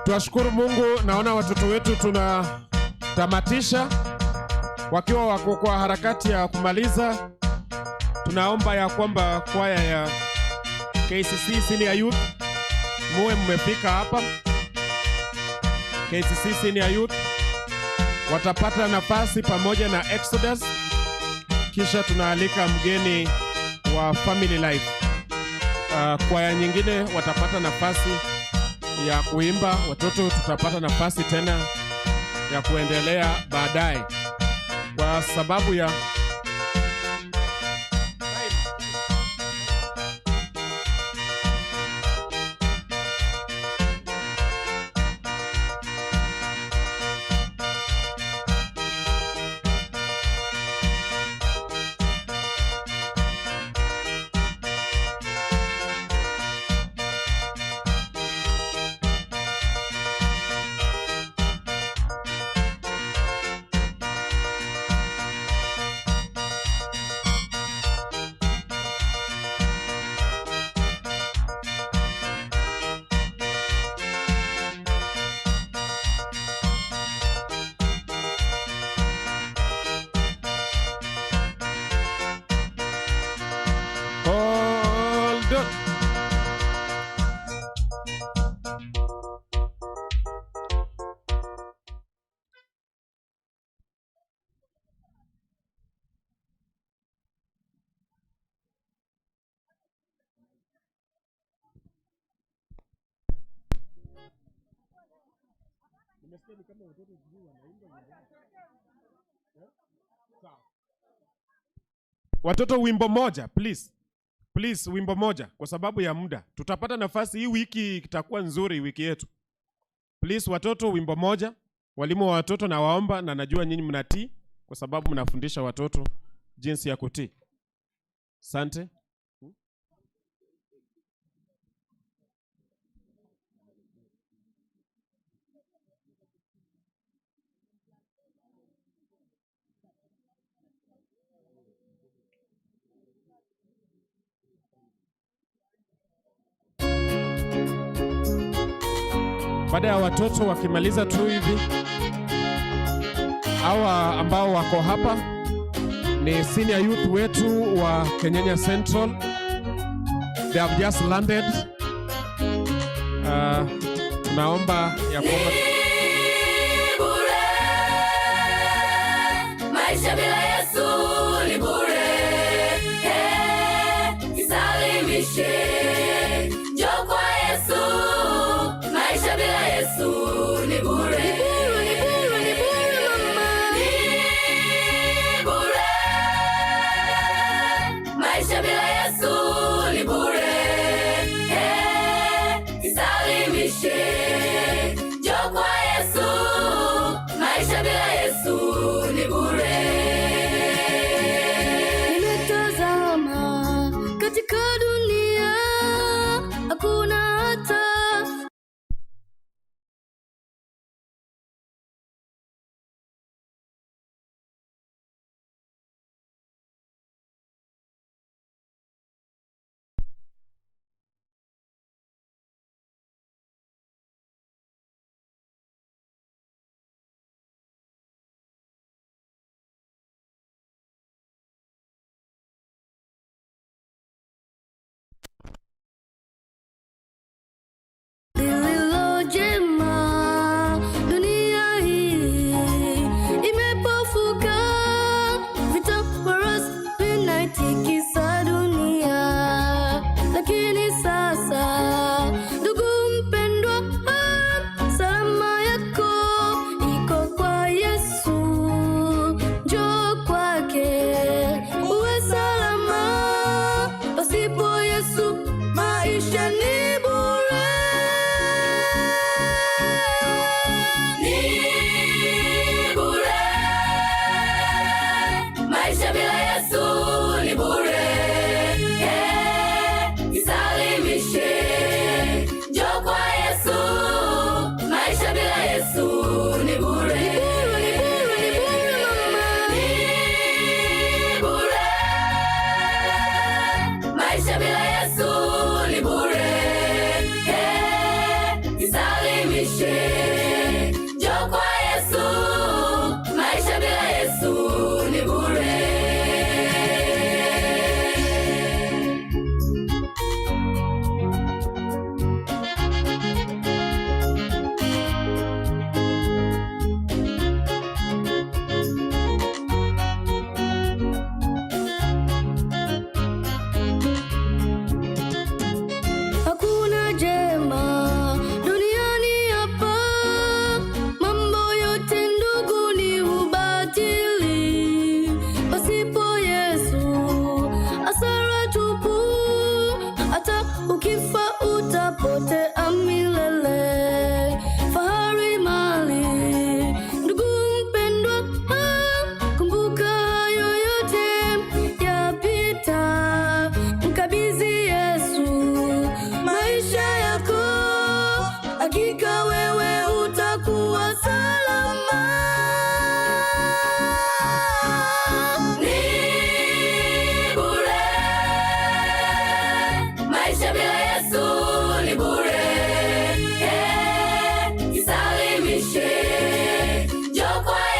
Tuwashukuru Mungu, naona watoto wetu tunatamatisha wakiwa wako kwa harakati ya kumaliza. Tunaomba ya kwamba kwaya ya KCC Senior Youth muwe mmefika hapa. KCC Senior Youth watapata nafasi pamoja na Exodus, kisha tunaalika mgeni wa Family Life. Kwaya nyingine watapata nafasi ya kuimba, watoto tutapata nafasi tena ya kuendelea baadaye kwa sababu ya watoto wimbo moja please. Please, wimbo moja kwa sababu ya muda. Tutapata nafasi hii wiki, itakuwa nzuri wiki yetu. Please watoto, wimbo moja. Walimu wa watoto na waomba, na najua nyinyi mnatii kwa sababu mnafundisha watoto jinsi ya kutii. Asante. Baada ya watoto wakimaliza tu hivi, hawa ambao wako hapa ni senior youth wetu wa Kenyenya Central. They have just landed. Naomba ya kwamba maisha bila Yesu ni bure. Isalimishe.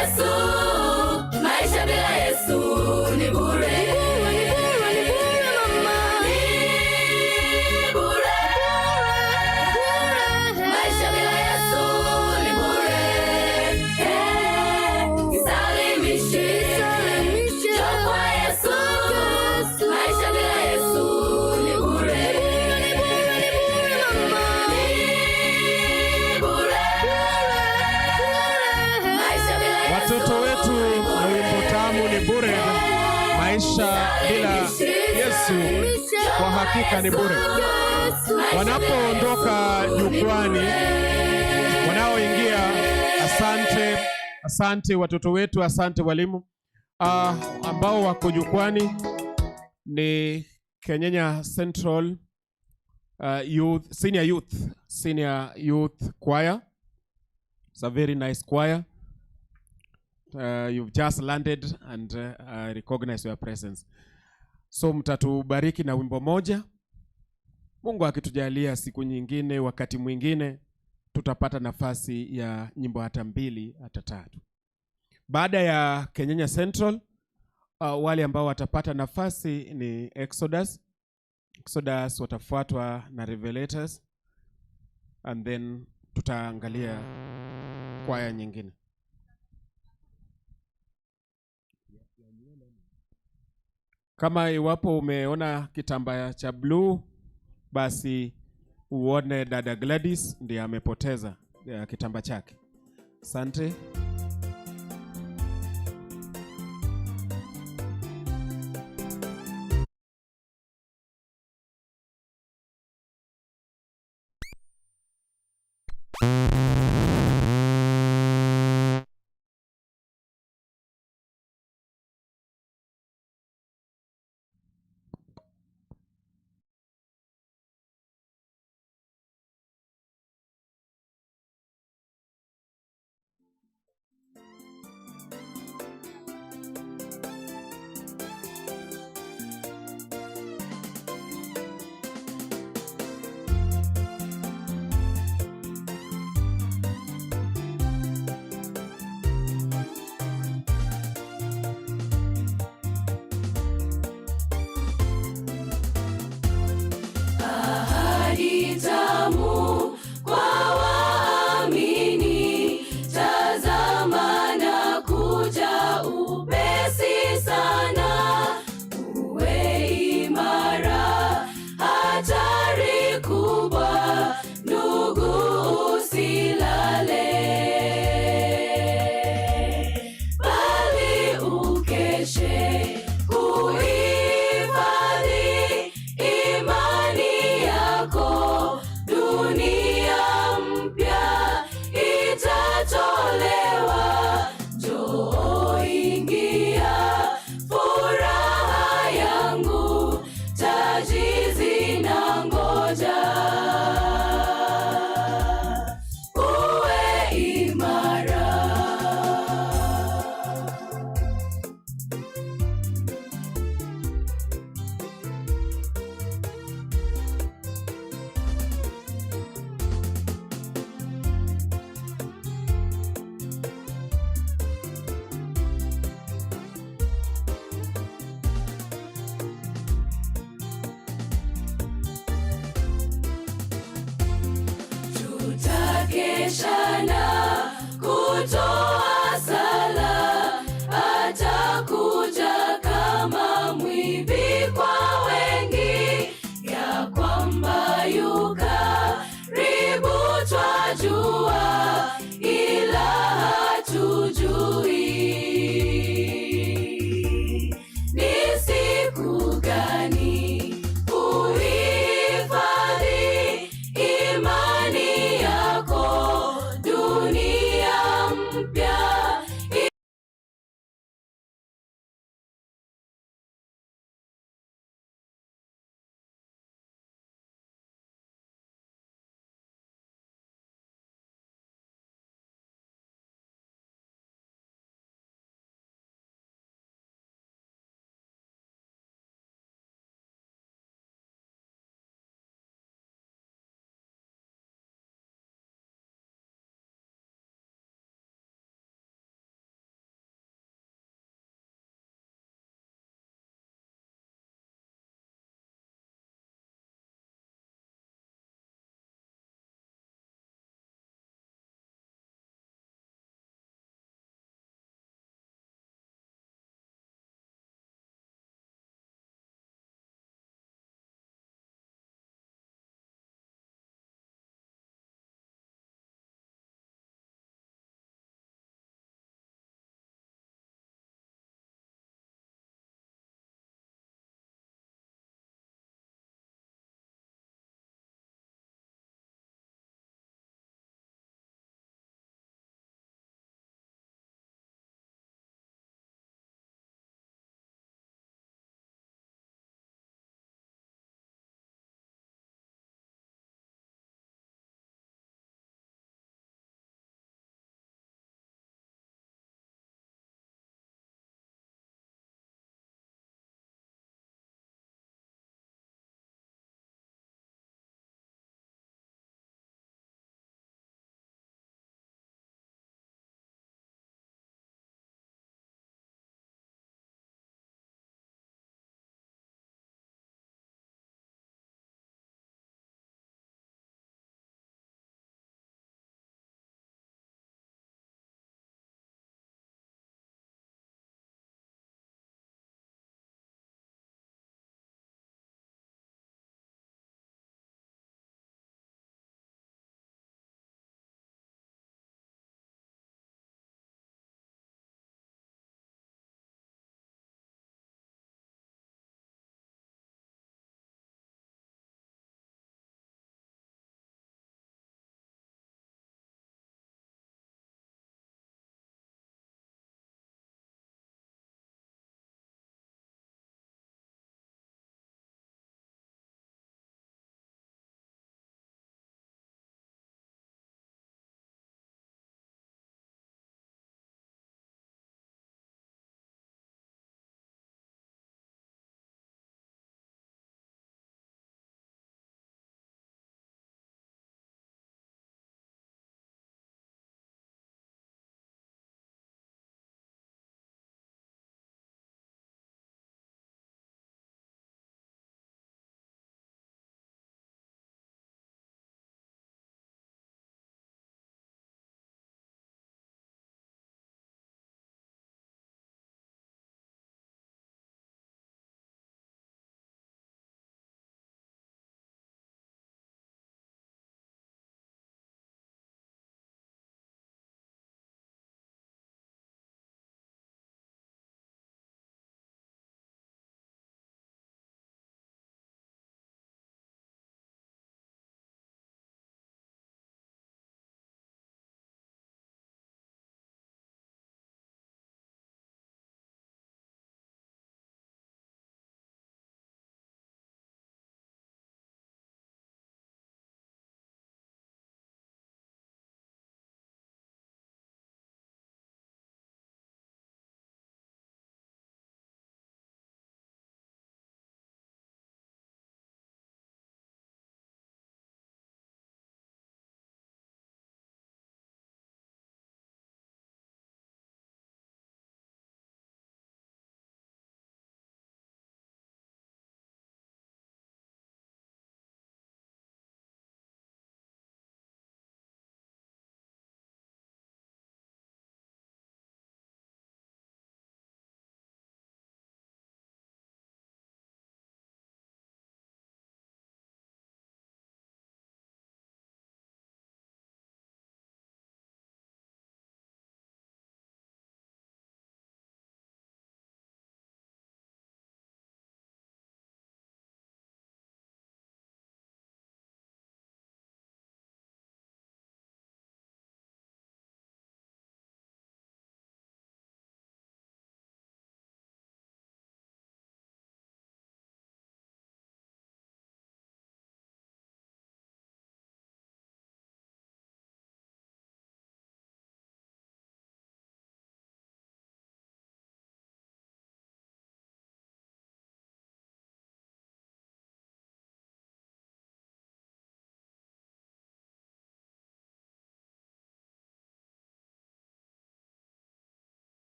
Yesu, maisha bila Yesu ni bure. Watoto wetu na wimbo tamu ni bure. Maisha bila Yesu kwa hakika ni bure. Wanapoondoka jukwani, wanaoingia, asante watoto wetu, asante walimu. Ambao wako jukwani ni Kenyenya Central Senior Youth Choir. It's a very nice choir. You've just landed and I recognize your presence. So mtatubariki na wimbo moja. Mungu akitujalia siku nyingine, wakati mwingine, tutapata nafasi ya nyimbo hata 2 hata 3. Baada ya Kenyenya Central, wale ambao watapata nafasi ni Exodus watafuatwa na Revelators, and then tutaangalia kwaya nyingine. Kama iwapo umeona kitambaa cha blue, basi uone dada Gladys ndiye amepoteza kitambaa chake. Asante.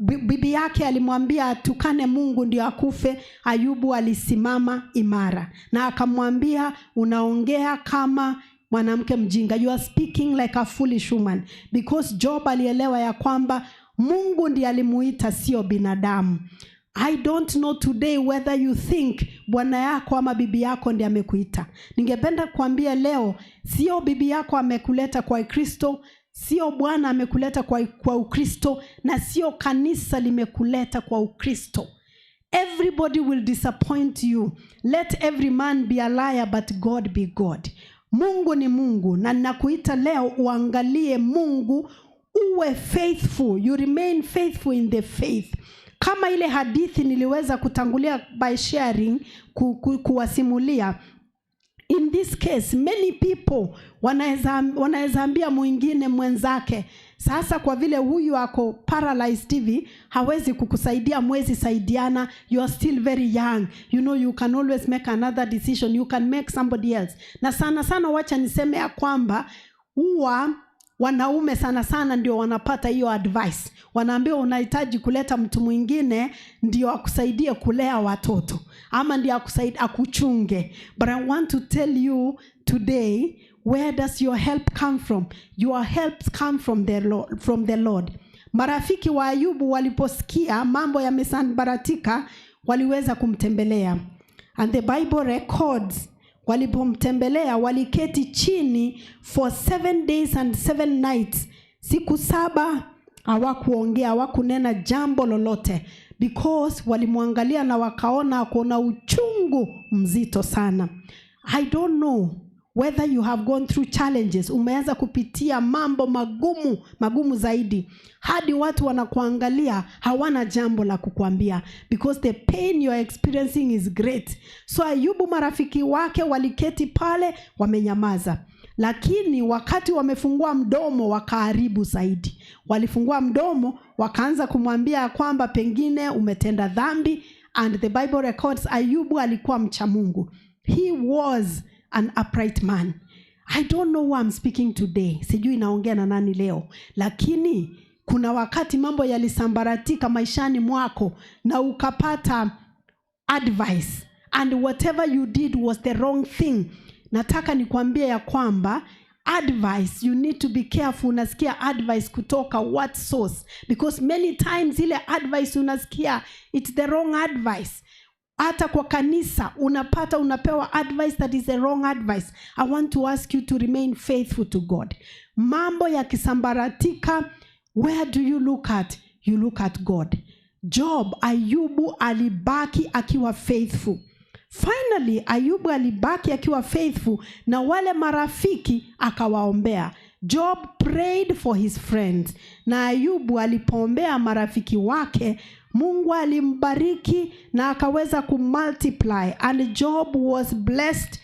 bibi yake alimwambia atukane Mungu ndio akufe, Ayubu alisimama imara na akamwambia, unaongea kama mwanamke mjinga, you are speaking like a foolish woman, because Job alielewa ya kwamba Mungu ndiye alimuita, sio binadamu. I don't know today whether you think bwana yako ama bibi yako ndiye amekuita. Ningependa kuambia leo, sio bibi yako amekuleta kwa Kristo, sio bwana amekuleta kwa Ukristo, na sio kanisa limekuleta kwa Ukristo. Everybody will disappoint you. Let every man be a liar but God be God. Mungu ni Mungu, na ninakuita leo uangalie Mungu, uwe faithful, you remain faithful in the faith. Kama ile hadithi niliweza kutangulia by sharing, kuwasimulia. In this case, many people wanaweza ambia mwingine mwenzake, sasa kwa vile huyu ako paralyzed hivi, hawezi kukusaidia, mwezi saidiana, you are still very young, you know you can always make another decision, you can make somebody else. Na sana wacha niseme ya kwamba wanaume sana ndio wanapata hiyo advice. Wanaambiwa unahitaji kuleta mtu mwingine ndio akusaidie kulea watoto, ama ndio akusaidie akuchunge. But I want to tell you today, where does your help come from? Your help come from the Lord. Marafiki wa Ayubu waliposikia mambo yamesambaratika, waliweza kumtembelea. And the Bible records, walipomtembelea waliketi chini for 7 days and 7 nights. Siku 7 hawakuongea, hawakunena jambo lolote, because walimwangalia na wakaona kuna uchungu mzito sana. I don't know whether you have gone through challenges, umeanza kupitia mambo magumu zaidi, hadi watu wanakuangalia hawana jambo la kukuambia, because the pain you are experiencing is great. So Ayubu marafiki wake waliketi pale wamenyamaza, lakini wakati wamefungua mdomo wakaharibu zaidi. Walifungua mdomo wakaanza kumwambia kwamba pengine umetenda dhambi, and the Bible records Ayubu alikuwa mcha Mungu. He was an upright man. I don't know who I'm speaking today. Sijui naongea na nani leo, lakini kuna wakati mambo yalisambaratika maishani mwako na ukapata advice, and whatever you did was the wrong thing. Nataka nikwambie ya kwamba advice, you need to be careful. Unasikia advice kutoka what source, because many times ile advice unasikia, it's the wrong advice. Hata kwa kanisa unapewa advice that is the wrong advice. I want to ask you to remain faithful to God. Mambo yakisambaratika, where do you look at? You look at God. Ayubu alibaki akiwa faithful. Finally, Ayubu alibaki akiwa faithful, na wale marafiki akawaombea. Job prayed for his friends, na Ayubu alipoombea marafiki wake, Mungu alimbariki na akaweza kumultiply, and Job was blessed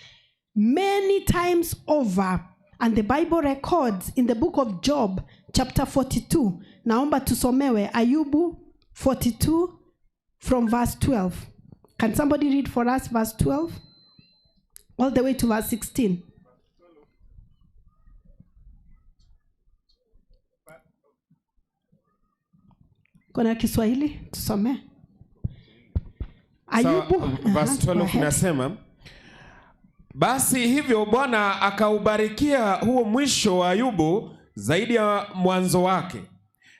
many times over. And the Bible records in the book of Job chapter 42, naomba tusomewe Ayubu 42 from verse 12. Can somebody read for us verse 12 all the way to verse 16? Kuna Kiswahili tusome. Ayubu verse 12 inasema, basi hivyo Bwana akaubarikia huo mwisho wa Ayubu zaidi ya mwanzo wake.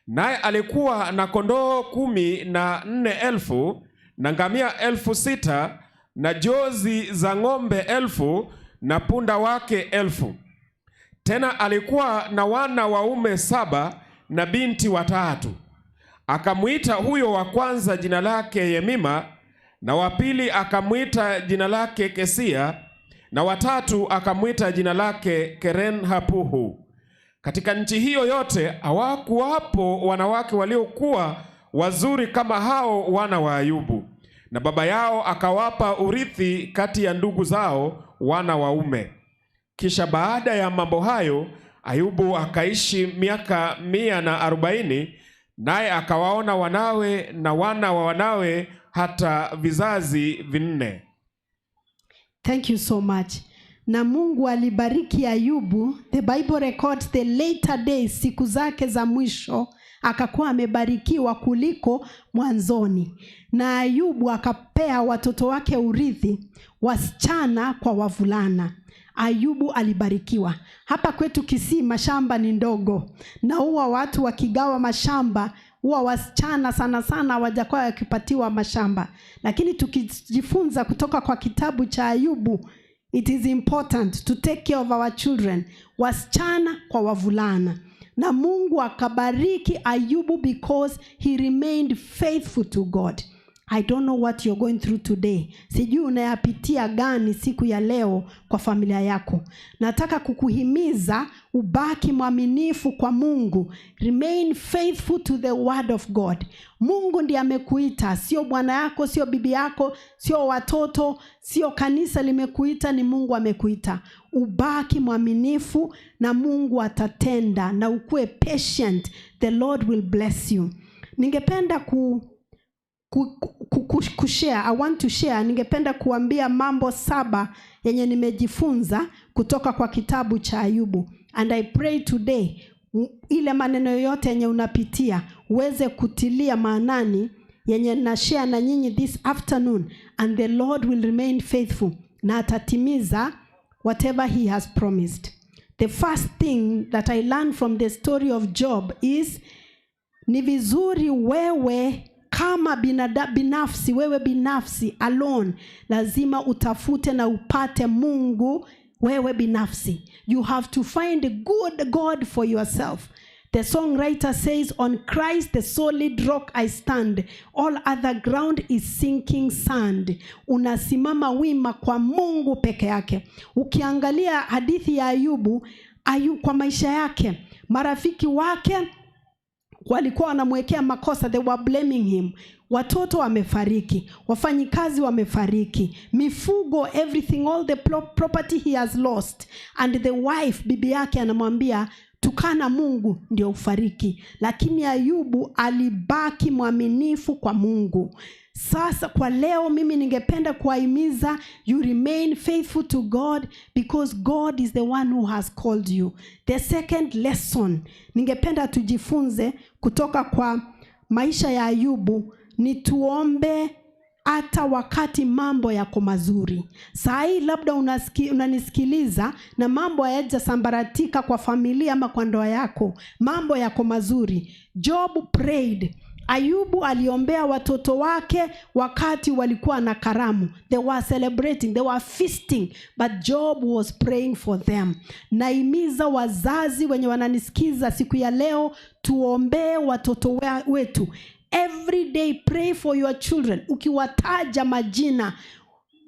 Naye alikuwa na kondoo 14,000 na ngamia 6,000 na jozi za ng'ombe 1,000 na punda wake 1,000. Tena alikuwa na wana waume 7 na binti 3. Akamwita huyo wa kwanza jina lake Yemima, na wa pili akamwita jina lake Kesia, na wa tatu akamwita jina lake Keren-Hapuhu. Katika nchi hiyo yote hawakuwapo wanawake waliokuwa wazuri kama hao wana wa Ayubu, na baba yao akawapa urithi kati ya ndugu zao wana waume. Kisha baada ya mambo hayo Ayubu akaishi miaka 140, naye akawaona wanawe na wana wa wanawe hata vizazi 4. Thank you so much. Na Mungu alibariki Ayubu. The Bible records the later days, siku zake za mwisho, akakuwa amebarikiwa kuliko mwanzoni. Na Ayubu akapea watoto wake urithi, wasichana kwa wavulana. Ayubu alibarikiwa. Hapa kwetu Kisii mashamba ni ndogo, na huwa watu wakigawa mashamba huwa wasichana sana sana hawajakuwa wakipatiwa mashamba. Lakini tukijifunza kutoka kwa kitabu cha Ayubu, it is important to take care of our children, wasichana kwa wavulana. Na Mungu akabariki Ayubu because he remained faithful to God. I don't know what you're going through today. Sijui unayapitia gani siku ya leo kwa familia yako. Nataka kukuhimiza ubaki mwaminifu kwa Mungu. Remain faithful to the word of God. Mungu ndiye amekuita, sio bwana yako, sio bibi yako, sio watoto, sio kanisa limekuita, ni Mungu amekuita. Ubaki mwaminifu na Mungu atatenda, na ukue patient. The Lord will bless you. Ningependa kushare, I want to share, ningependa kuambia mambo 7 yenye nimejifunza kutoka kwa kitabu cha Ayubu. And I pray today, ile maneno yote yenye unapitia uweze kutilia maanani yenye na share na nyinyi this afternoon, and the Lord will remain faithful na atatimiza whatever he has promised. The first thing that I learned from the story of Job is, ni vizuri wewe kama binafsi, wewe binafsi alone, lazima utafute na upate Mungu wewe binafsi. You have to find a good God for yourself. The songwriter says, on Christ the solid rock I stand, all other ground is sinking sand. Unasimama wima kwa Mungu peke yake. Ukiangalia hadithi ya Ayubu kwa maisha yake, marafiki wake walikuwa wanamwekea makosa, they were blaming him. Watoto wamefariki, wafanyikazi wamefariki, mifugo, everything, all the property he has lost. And the wife, bibi yake, anamwambia tukana Mungu ndio ufariki. Lakini Ayubu alibaki mwaminifu kwa Mungu. Sasa kwa leo mimi ningependa kuhimiza, you remain faithful to God because God is the one who has called you. The second lesson ningependa tujifunze kutoka kwa maisha ya Ayubu ni tuombe hata wakati mambo yako mazuri. Saa hii labda unanisikiliza na mambo hayajasambaratika kwa familia ama kwa ndoa yako, mambo yako mazuri. Job prayed. Ayubu aliombea watoto wake wakati walikuwa na karamu. They were celebrating, they were feasting, but Job was praying for them. Naimiza wazazi wenye wananisikiza siku ya leo, tuombee watoto wetu. Every day pray for your children. Ukiwataja majina,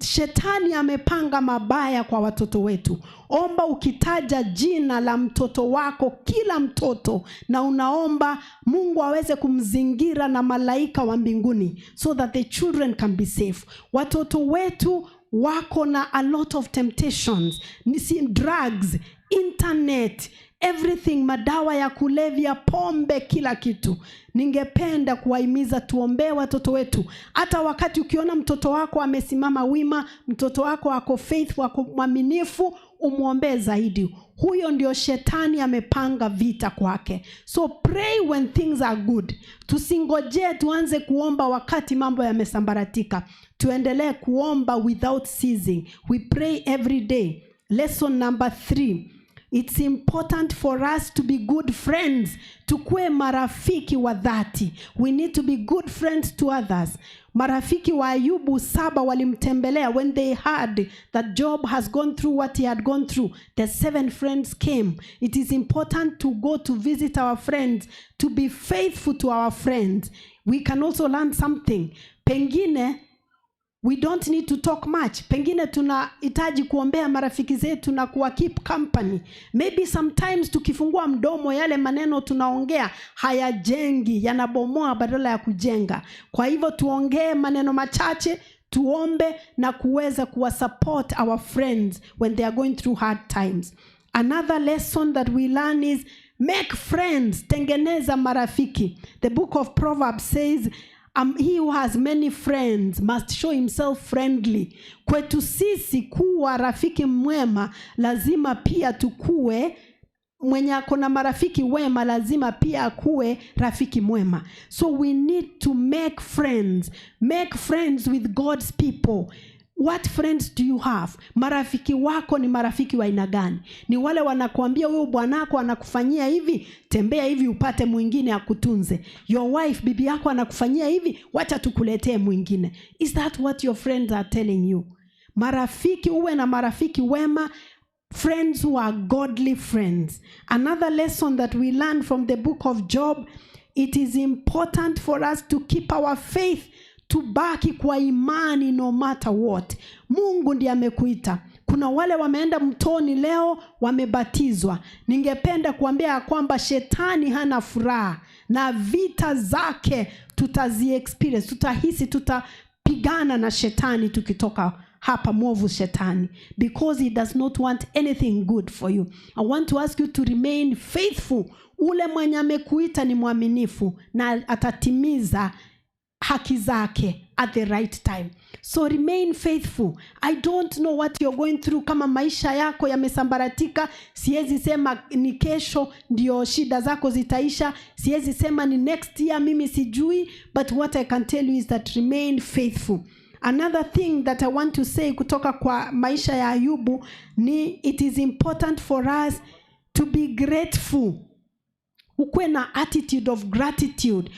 shetani amepanga mabaya kwa watoto wetu. Omba ukitaja jina la mtoto wako, kila mtoto, na unaomba Mungu aweze kumzingira na malaika wa mbinguni so that the children can be safe. Watoto wetu wako na a lot of temptations, drugs, internet, everything, madawa ya kulevya, pombe, kila kitu. Ningependa kuwahimiza tuombee watoto wetu. Hata wakati ukiona mtoto wako amesimama wima, mtoto wako ako faithful, ako mwaminifu, umuombee zaidi. Huyo ndio shetani amepanga vita kwake. So pray when things are good. Tusingoje tuanze kuomba wakati mambo yamesambaratika. Tuendelee kuomba without ceasing. We pray every day. Lesson number 3. It's important for us to be good friends. Tukue marafiki wa dhati. We need to be good friends to others. Marafiki wa Ayubu 7 walimtembelea when they heard that Job has gone through what he had gone through. The 7 friends came. It is important to go to visit our friends, to be faithful to our friends. We can also learn something. Pengine we don't need to talk much. Pengine tunahitaji kuombea marafiki zetu na kuwa keep company. Maybe sometimes tukifungua mdomo, yale maneno tunaongea hayajengi, yanabomoa badala ya kujenga. Kwa hivyo tuongee maneno machache, tuombe na kuweza kuwa support our friends when they are going through hard times. Another lesson that we learn is make friends. Tengeneza marafiki. The book of Proverbs says, he who has many friends must show himself friendly. Kwetu sisi kuwa rafiki mwema, lazima pia tukue mwenye akona marafiki wema lazima pia akuwe rafiki mwema. So we need to make friends with God's people. What friends do you have? Marafiki wako ni marafiki wa aina gani? Ni wale wanakuambia wewe bwanako anakufanyia hivi, tembea hivi upate mwingine akutunze. Your wife, bibi yako anakufanyia hivi, wacha tukuletee mwingine. Is that what your friends are telling you? Marafiki, uwe na marafiki wema, friends who are godly friends. Another lesson that we learn from the book of Job, it is important for us to keep our faith, tubaki kwa imani no matter what. Mungu ndiye amekuita. Kuna wale wameenda mtoni leo wamebatizwa. Ningependa kuambia kwamba shetani hana furaha na vita zake tutazi-experience, tutahisi, tutapigana na shetani tukitoka hapa mwovu shetani, because he does not want anything good for you. I want to ask you to remain faithful. Ule mwenye amekuita ni mwaminifu na atatimiza haki zake at the right time. So remain faithful. I don't know what you're going through. Kama maisha yako yamesambaratika, siwezi sema ni kesho ndio shida zako zitaisha, siwezi sema ni next year, mimi sijui, but what I can tell you is that remain faithful. Another thing that I want to say kutoka kwa maisha ya Ayubu ni it is important for us to be grateful. Ukwe na attitude of gratitude.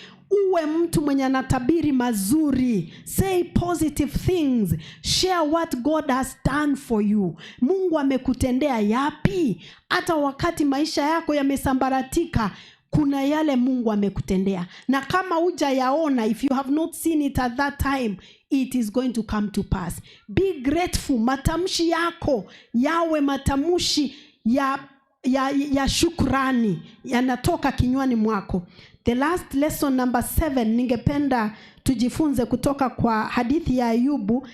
Uwe mtu mwenye anatabiri mazuri. Say positive things. Share what God has done for you. Mungu amekutendea yapi? Hata wakati maisha yako yamesambaratika, kuna yale Mungu amekutendea. Na kama hujayaona, if you have not seen it at that time, it is going to come to pass. Be grateful. Matamshi yako yawe matamshi ya shukrani, yanatoka kinywani mwako. The last lesson, number 7, ningependa tujifunze kutoka kwa hadithi ya Ayubu.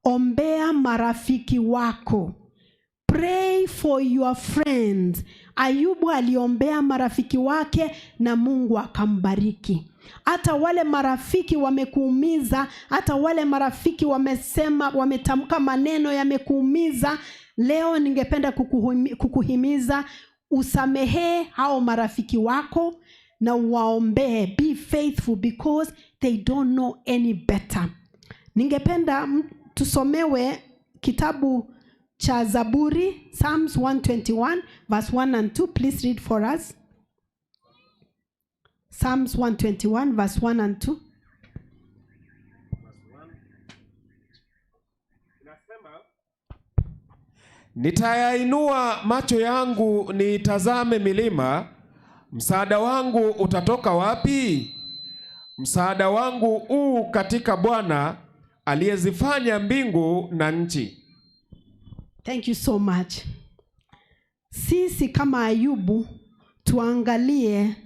Ombea marafiki wako. Pray for your friends. Ayubu aliombea marafiki wake na Mungu akambariki. Hata wale marafiki wamekuumiza, hata wale marafiki wametamka maneno yamekuumiza, leo ningependa kukuhimiza usamehe hao marafiki wako na waombee. Be faithful because they don't know any better. Ningependa tusomewe kitabu cha Zaburi, Psalms 121 verse 1 and 2. Please read for us. Psalms 121 verse 1 and 2. Nitayainua macho yangu nitazame milima, msaada wangu utatoka wapi? Msaada wangu katika Bwana aliyezifanya mbingu na nchi. Thank you so much. Sisi kama Ayubu tuangalie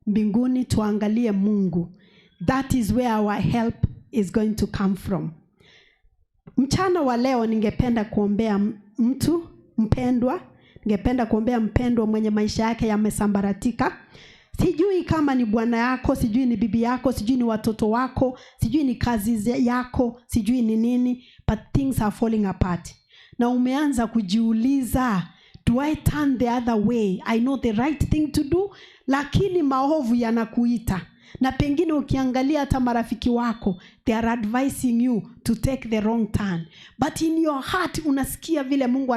mbinguni, tuangalie Mungu. That is where our help is going to come from. Mchana wa leo ningependa kuombea mtu mpendwa. Ningependa kuombea mpendwa mwenye maisha yake yamesambaratika. Sijui kama ni bwana yako, sijui ni bibi yako, sijui ni watoto wako, sijui ni kazi yako, sijui ni nini, but things are falling apart. Na umeanza kujiuliza, do I turn the other way? I know the right thing to do, lakini maovu yanakuita. Na pengine ukiangalia hata marafiki wako, they are advising you to take the wrong turn. But in your heart unasikia vile Mungu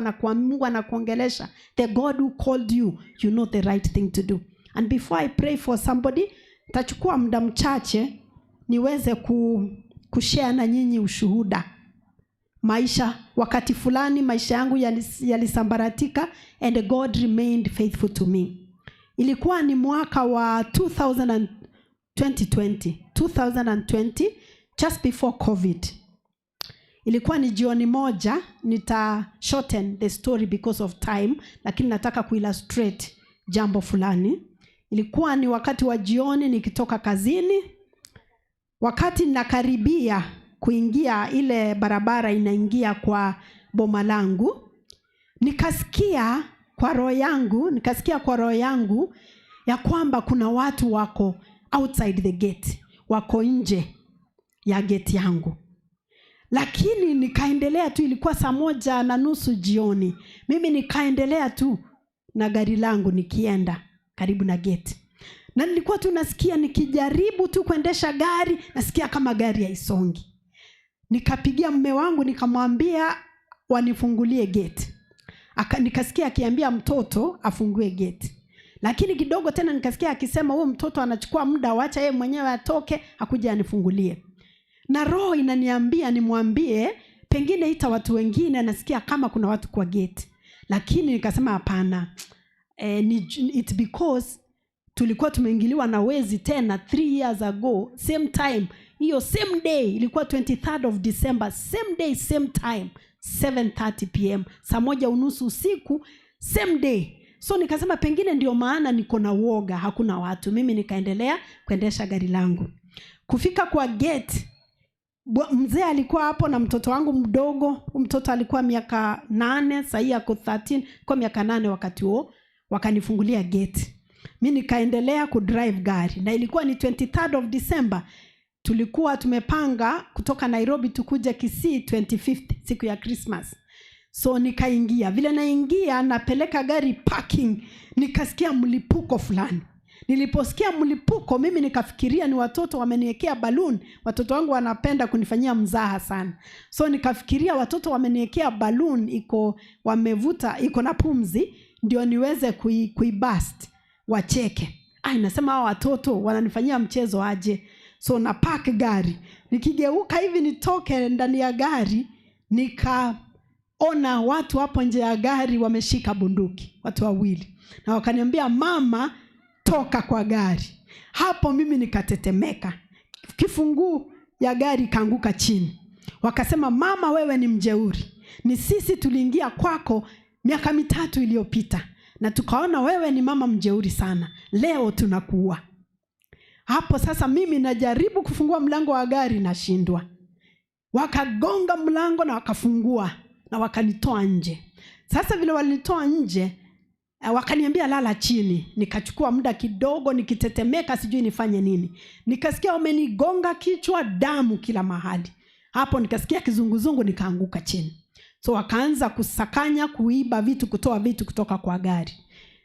anakuongelesha. The God who called you, you know the right thing to do. And before I pray for somebody, tachukua muda mchache niweze kushare na nyinyi ushuhuda. Wakati fulani maisha yangu yalisambaratika and God remained faithful to me. Ilikuwa ni mwaka wa 2020, just before COVID. Ilikuwa ni jioni moja, nita shorten the story because of time, lakini nataka kuillustrate jambo fulani. Ilikuwa ni wakati wa jioni nikitoka kazini, wakati nakaribia kuingia ile barabara inaingia kwa boma langu, nikasikia kwa roho yangu ya kwamba kuna watu wako outside the gate, wako nje ya gate yangu. Lakini nikaendelea tu, ilikuwa 1:30 jioni. Mimi nikaendelea tu na gari langu nikienda karibu na gate. Na nilikuwa tu nasikia nikijaribu tu kuendesha gari, nasikia kama gari haisongi. Nikapigia mume wangu nikamwambia wanifungulie gate. Nikasikia akiambia mtoto afungue gate. Lakini kidogo tena nikasikia akisema huyo mtoto anachukua muda, waacha yeye mwenyewe atoke akuje anifungulie. Na roho inaniambia nimwambie pengine ita watu wengine, nasikia kama kuna watu kwa gate. Lakini nikasema hapana. It's because tulikuwa tumeingiliwa na wezi tena 3 years ago, same time. Hiyo same day ilikuwa 23rd of December, same day same time, 7:30 p.m. saa 1:30 usiku, same day. So nikasema pengine ndio maana niko na woga, hakuna watu. Mimi nikaendelea kuendesha gari langu. Kufika kwa gate, mzee alikuwa hapo na mtoto wangu mdogo. Mtoto alikuwa miaka 8, sasa yako 13, kwa miaka 8 wakati huo. Wakanifungulia gate. Mimi nikaendelea kudrive gari. Na ilikuwa ni 23rd of December. Tulikuwa tumepanga kutoka Nairobi tukuje Kisii 25th, siku ya Christmas. So nikaingia. Vile naingia napeleka gari parking, nikasikia mlipuko fulani. Niliposikia mlipuko mimi nikafikiria ni watoto wameniwekea balloon. Watoto wangu wanapenda kunifanyia mzaha sana. So nikafikiria watoto wameniwekea balloon wamevuta iko na pumzi ndio niweze kuibust wacheke. Nasema hao watoto wananifanyia mchezo aje. So na park gari. Nikigeuka hivi nitoke ndani ya gari, nikaona watu hapo nje ya gari wameshika bunduki, watu wawili. Na wakaniambia mama toka kwa gari. Hapo mimi nikatetemeka. Kifunguu ya gari kaanguka chini. Wakasema mama wewe ni mjeuri. Ni sisi tuliingia kwako miaka 3 iliyopita. Na tukaona wewe ni mama mjeuri sana. Leo tunakuua. Hapo sasa mimi najaribu kufungua mlango wa gari nashindwa. Wakagonga mlango na wakafungua na wakanitoa nje. Sasa vile walinitoa nje, wakaniambia lala chini. Nikachukua muda kidogo nikitetemeka sijui nifanye nini. Nikasikia wamenigonga kichwa, damu kila mahali. Hapo nikasikia kizunguzungu, nikaanguka chini. So wakaanza kusakanya, kuiba vitu, kutoa vitu kutoka kwa gari.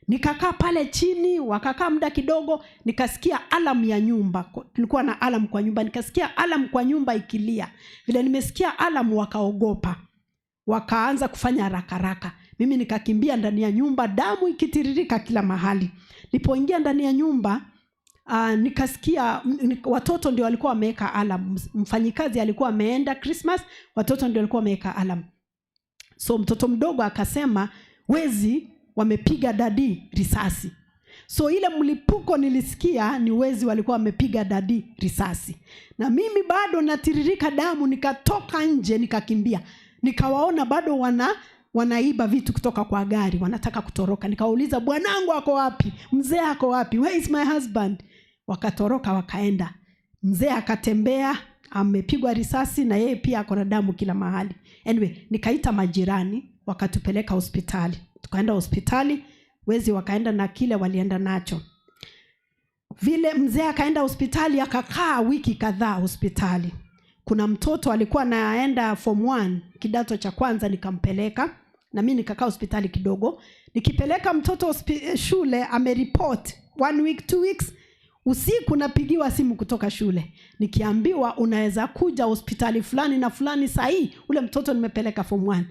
Nikakaa pale chini, wakakaa muda kidogo, nikasikia alarm ya nyumba. Tulikuwa na alarm kwa nyumba, nikasikia alarm kwa nyumba ikilia. Vile nimesikia alarm wakaogopa. Wakaanza kufanya haraka. Mimi nikakimbia ndani ya nyumba, damu ikitiririka kila mahali. Nilipoingia ndani ya nyumba, nikasikia watoto ndio walikuwa wameweka alarm. Mfanyikazi alikuwa ameenda Christmas, watoto ndio walikuwa wameweka alarm. So mtoto mdogo akasema wezi wamepiga dadi risasi. So ile mlipuko nilisikia ni wezi walikuwa wamepiga dadi risasi. Na mimi bado natiririka damu, nikatoka nje nikakimbia. Nikawaona bado wanaiba vitu kutoka kwa gari, wanataka kutoroka. Nikauliza bwanangu ako wapi? Mzee ako wapi? Where is my husband? Wakatoroka wakaenda. Mzee akatembea amepigwa risasi na yeye pia ako na damu kila mahali. Anyway, nikaita majirani wakatupeleka hospitali. Tukaenda hospitali, wezi wakaenda na kile walienda nacho. Vile mzee akaenda hospitali akakaa wiki kadhaa hospitali. Kuna mtoto alikuwa anaenda form 1 kidato cha kwanza, nikampeleka na mimi nikakaa hospitali kidogo. Nikipeleka mtoto shule ameriport 1 week 2 weeks, usiku napigiwa simu kutoka shule nikiambiwa unaweza kuja hospitali fulani na fulani sahi, ule mtoto nimepeleka form 1.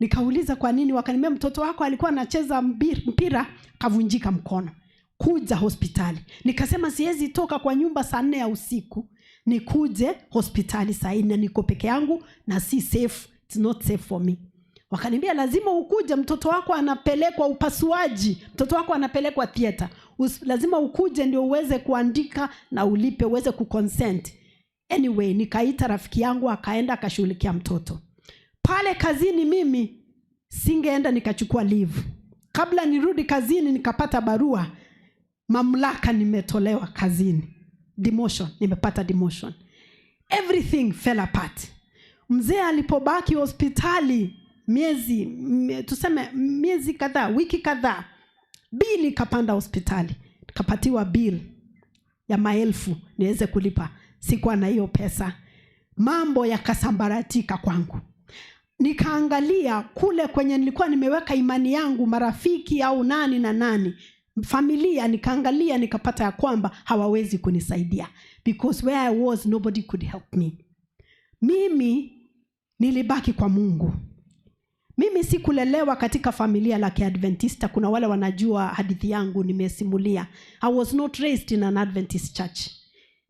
Nikauliza kwa nini? Wakaniambia mtoto wako alikuwa anacheza mpira kavunjika mkono, kuja hospitali. Nikasema siwezi toka kwa nyumba saa 4 ya usiku nikuje hospitali saa 4 na niko peke yangu na si safe, it's not safe for me. Wakaniambia lazima ukuje, mtoto wako anapelekwa upasuaji, mtoto wako anapelekwa theater, lazima ukuje ndio uweze kuandika na ulipe, uweze kuconsent. Anyway, nikaita rafiki yangu akaenda akashughulikia mtoto. Pale kazini mimi singeenda nikachukua leave. Kabla nirudi kazini nikapata barua, mamlaka nimetolewa kazini. Demotion, nimepata demotion. Everything fell apart. Mzee alipobaki hospitali miezi kadhaa, wiki kadhaa, bili kapanda hospitali. Kapatiwa bill ya maelfu niweze kulipa. Sikuwa na hiyo pesa. Mambo yakasambaratika kwangu. nikaangalia kule kwenye nilikuwa nimeweka imani yangu, marafiki au nani na nani, familia, nikaangalia nikapata ya kwamba hawawezi kunisaidia, because where I was nobody could help me. Mimi nilibaki kwa Mungu. Mimi sikulelewa katika familia la Kiadventista. Kuna wale wanajua hadithi yangu nimesimulia. I was not raised in an Adventist church.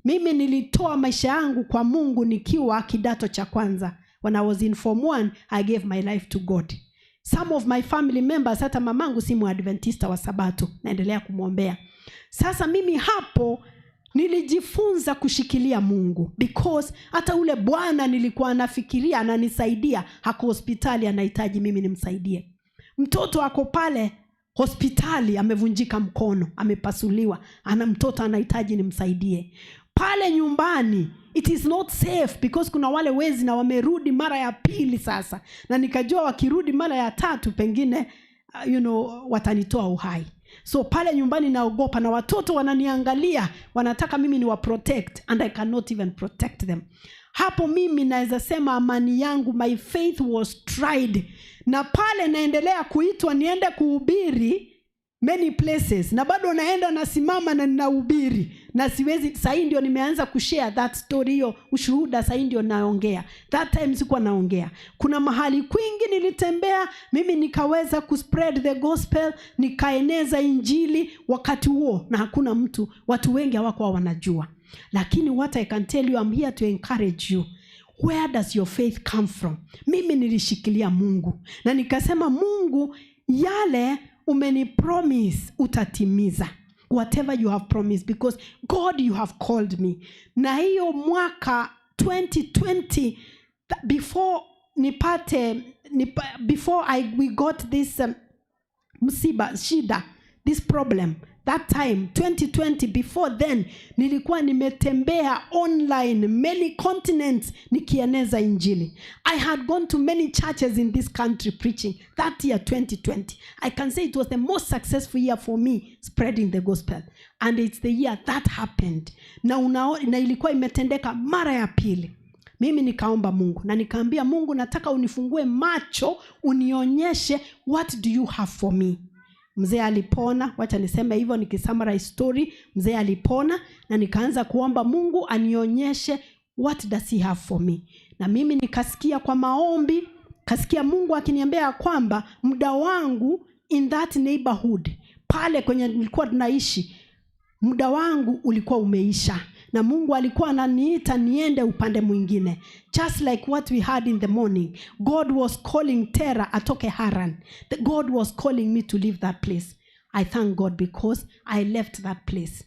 Mimi nilitoa maisha yangu kwa Mungu nikiwa kidato cha kwanza. When I was in form 1, I gave my life to God. Some of my family members, hata mamangu si Mwadventista wa Sabato, naendelea kumwombea. Sasa mimi hapo nilijifunza kushikilia Mungu, because hata ule bwana nilikuwa nafikiria ananisaidia, hako hospitali anahitaji mimi nimsaidie. Mtoto ako pale hospitali amevunjika mkono, amepasuliwa, ana mtoto anahitaji nimsaidie. Pale nyumbani it is not safe, because kuna wale wezi na wamerudi mara ya pili sasa, na nikajua wakirudi mara ya tatu pengine watanitoa uhai. So pale nyumbani naogopa, na watoto wananiangalia, wanataka mimi ni wa protect, and I cannot even protect them. Hapo mimi naweza sema amani yangu, my faith was tried. Na pale naendelea kuitwa niende kuhubiri many places, na bado naenda nasimama na ninahubiri, na siwezi. Sasa ndio nimeanza kushare that story, hiyo ushuhuda. Sasa ndio naongea, that time sikuwa naongea. Kuna mahali kwingi nilitembea mimi nikaweza kuspread the gospel, nikaeneza injili wakati huo, na hakuna watu wengi hawakuwa wanajua. Lakini what I can tell you, I'm here to encourage you. Where does your faith come from? Mimi nilishikilia Mungu, na nikasema Mungu, yale umeni promise utatimiza. Whatever you have promised, because God, you have called me. Na hiyo mwaka 2020, before we got this shida, this problem, that time 2020, before then nilikuwa nimetembea online many continents nikieneza injili. I had gone to many churches in this country preaching. That year 2020, I can say it was the most successful year for me spreading the gospel, and it's the year that happened. Na ilikuwa imetendeka mara ya pili. Mimi nikaomba Mungu na nikaambia Mungu, nataka unifungue macho, unionyeshe what do you have for me. Mzee alipona, wacha niseme hivyo nikisummarize story. Mzee alipona na nikaanza kuomba Mungu anionyeshe what does he have for me. Na mimi nikasikia kwa maombi, kasikia Mungu akiniambia kwamba muda wangu in that neighborhood, pale kwenye nilikuwa tunaishi, muda wangu ulikuwa umeisha, na Mungu alikuwa ananiita niende upande mwingine. Just like what we had in the morning, God was calling Tera atoke Haran. God was calling me to leave that place. I thank God because I left that place.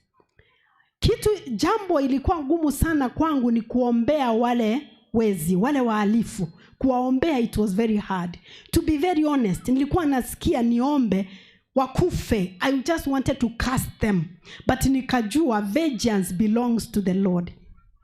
Jambo ilikuwa ngumu sana kwangu ni kuombea wale wezi, wale wahalifu. Kuwaombea, it was very hard. To be very honest, nilikuwa nasikia niombe wakufe. I just wanted to cast them. But nikajua vengeance belongs to the Lord.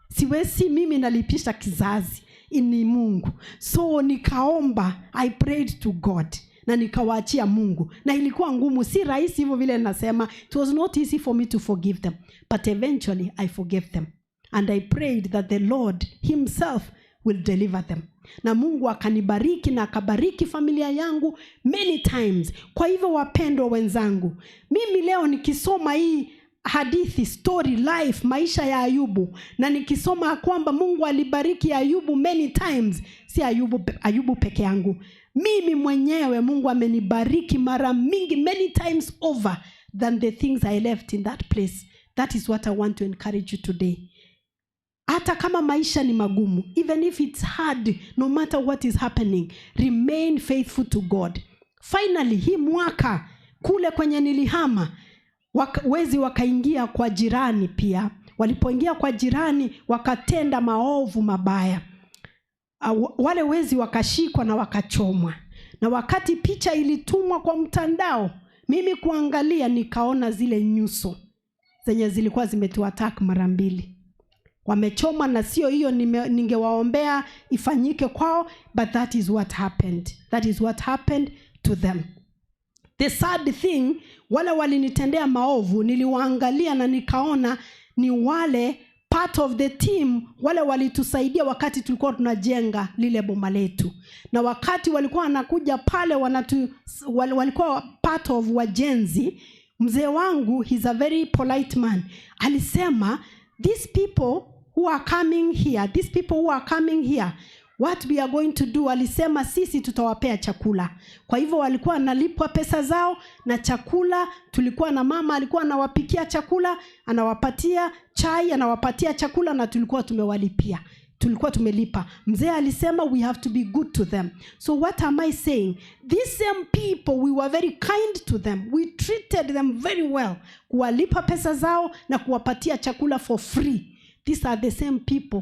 Siwezi mimi nalipisha kizazi, ni Mungu. So nikaomba, I prayed to God, na nikawaachia Mungu. Na ilikuwa ngumu, si rahisi hivyo vile nasema. It was not easy for me to forgive them, but eventually I forgave them. And I prayed that the Lord himself will deliver them. Na Mungu akanibariki na akabariki familia yangu many times. Kwa hivyo wapendwa wenzangu, mimi leo nikisoma hii hadithi, story, life, maisha ya Ayubu, na nikisoma kwamba Mungu alibariki Ayubu many times, si Ayubu peke yangu. Mimi mwenyewe Mungu amenibariki mara mingi, many times over than the things I left in that place. That is what I want to encourage you today. Hata kama maisha ni magumu, even if it's hard, no matter what is happening, remain faithful to God. Finally, hii mwaka kule kwenye nilihama, wezi wakaingia kwa jirani pia. Walipoingia kwa jirani, wakatenda maovu mabaya. Wale wezi wakashikwa na wakachomwa. Na wakati picha ilitumwa kwa mtandao, mimi kuangalia nikaona zile nyuso zenye zilikuwa zimetuattack mara mbili. Wamechoma, na sio hiyo ningewaombea ifanyike kwao, but that is what happened. That is what happened to them. The sad thing, wale walinitendea maovu, niliwaangalia na nikaona ni wale part of the team, wale walitusaidia wakati tulikuwa tunajenga lile boma letu. Na wakati walikuwa wanakuja pale walikuwa part of wajenzi, mzee wangu, he's a very polite man, alisema, these people who are coming here, what we are going to do, alisema sisi tutawapea chakula. Kwa hivyo walikuwa analipwa pesa zao na chakula. Tulikuwa na mama alikuwa anawapikia chakula, anawapatia chai, anawapatia chakula, na tulikuwa tumelipa. Mzee alisema we have to be good to them. So what am I saying? These same people, we were very kind to them. We treated them very well. Kuwalipa pesa zao na kuwapatia chakula for free. These are the same people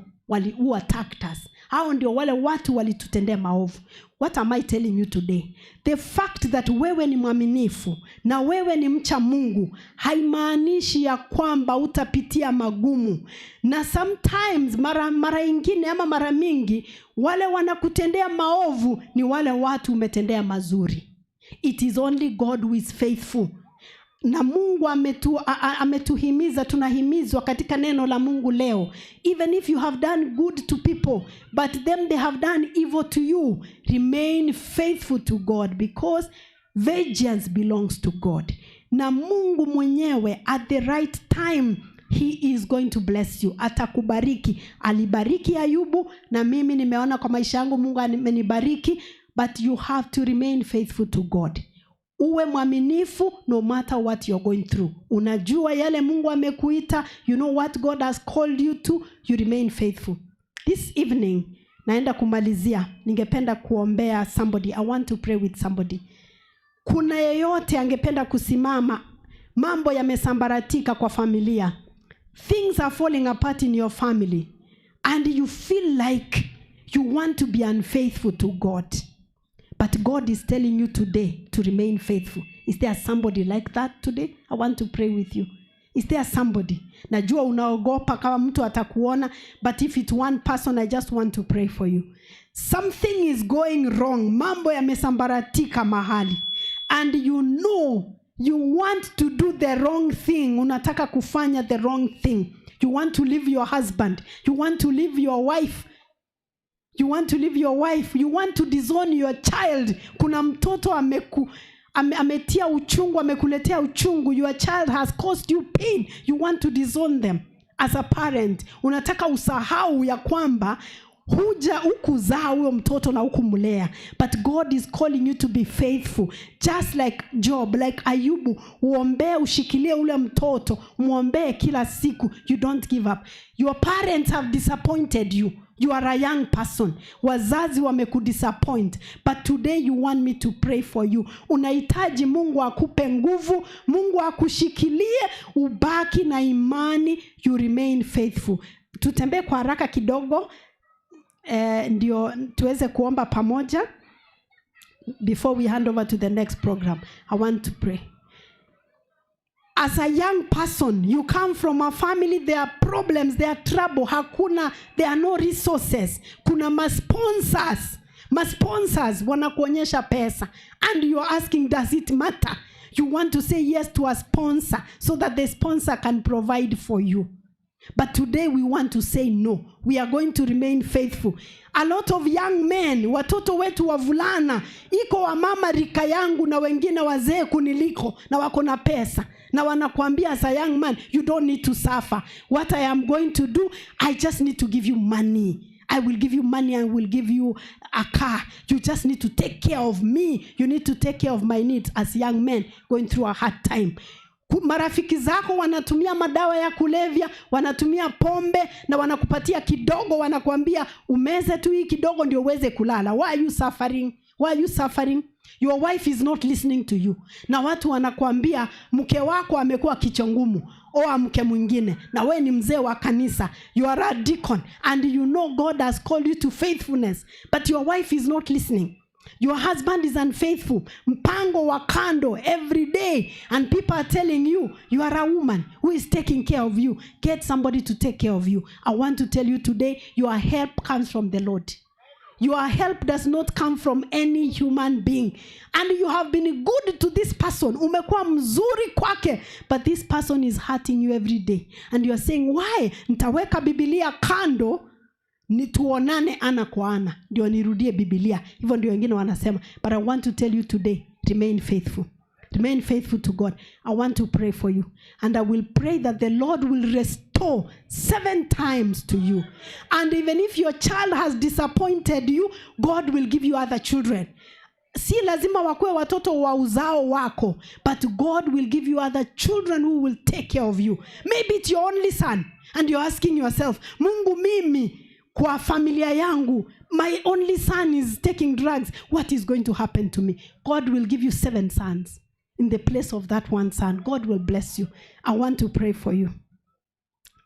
who attacked us. Hao ndio wale watu walitutendea maovu. What am I telling you today? The fact that wewe ni mwaminifu na wewe ni mcha Mungu haimaanishi ya kwamba utapitia magumu. Na sometimes mara ingine ama mara mingi wale wanakutendea maovu ni wale watu umetendea mazuri. It is only God who is faithful. Na Mungu ametuhimiza, tunahimizwa katika neno la Mungu leo. Even if you have done good to people, but them they have done evil to you, remain faithful to God, because vengeance belongs to God. Na Mungu mwenyewe at the right time, he is going to bless you. Atakubariki. Alibariki Ayubu, na mimi nimeona kwa maisha yangu Mungu amenibariki. But you have to remain faithful to God. Uwe mwaminifu no matter what you're going through. Unajua yale Mungu amekuita, you know what God has called you to, you remain faithful. This evening, naenda kumalizia, ningependa kuombea somebody. I want to pray with somebody. Kuna yeyote angependa kusimama, mambo yamesambaratika kwa familia. Things are falling apart in your family, and you feel like you want to be unfaithful to God. But God is telling you today to remain faithful. Is there somebody like that today? I want to pray with you. Is there somebody? Najua unaogopa kama mtu atakuona, but if it's one person, I just want to pray for you. Something is going wrong. Mambo yamesambaratika mahali. And you know you want to do the wrong thing. Unataka kufanya the wrong thing. You want to leave your husband. You want to leave your wife. You want to leave your wife. You want to disown your child. Kuna mtoto ametia uchungu, amekuletea uchungu. Your child has caused you pain. You want to disown them. As a parent, unataka usahau ya kwamba hukuzaa huyo mtoto na hukumlea. But God is calling you to be faithful. Just like Job, like Ayubu, uombee, ushikilie ule mtoto, muombee kila siku. You don't give up. Your parents have disappointed you. You are a young person. Wazazi wamekudisappoint. But today you want me to pray for you. Unahitaji Mungu akupe nguvu, Mungu akushikilie, ubaki na imani, you remain faithful. Tutembee kwa haraka kidogo, ndio tuweze kuomba pamoja before we hand over to the next program. I want to pray. As a young person, you come from a family, there are problems, there are trouble, there are no resources. Kuna sponsors wanakuonyesha pesa, and you are asking, does it matter? You want to say yes to a sponsor so that the sponsor can provide for you. But today we want to say no. We are going to remain faithful. A lot of young men, watoto wetu wavulana, iko wa mama rika yangu na wengine wazee kuniliko na wako na pesa. Na wanakuambia as a young man, you don't need to suffer. What I am going to do, I just need to give you money. I will give you money and will give you a car. You just need to take care of me. You need to take care of my needs as young men going through a hard time. Marafiki zako wanatumia madawa ya kulevya, wanatumia pombe na wanakupatia kidogo, wanakuambia umeze tu hii kidogo ndio uweze kulala. Why are you suffering? Why are you suffering? Your wife is not listening to you. Na watu wanakuambia mke wako amekuwa kichwa ngumu, oa mke mwingine, na wewe ni mzee wa kanisa. You are a deacon and you know God has called you to faithfulness, but your wife is not listening. Your husband is unfaithful. Mpango wa kando every day, and people are telling you, you are a woman who is taking care of you. Get somebody to take care of you. I want to tell you today, your help comes from the Lord. Your help does not come from any human being. And you have been good to this person. Umekuwa mzuri kwake. But this person is hurting you every day. And you are saying, why? Nitaweka Biblia kando, nituonane ana kwa ana. Ndio nirudie Biblia. Hivyo ndio wengine wanasema. But I want to tell you today, remain faithful. Remain faithful to God. I want to pray for you. And I will pray that the Lord will restore 7 times to you. And even if your child has disappointed you, God will give you other children. Si lazima wakue watoto wa uzao wako, but God will give you other children who will take care of you. Maybe it's your only son, and you're asking yourself, Mungu mimi, kwa familia yangu, my only son is taking drugs. What is going to happen to me? God will give you 7 sons. In the place of that one son, God will bless you. I want to pray for you.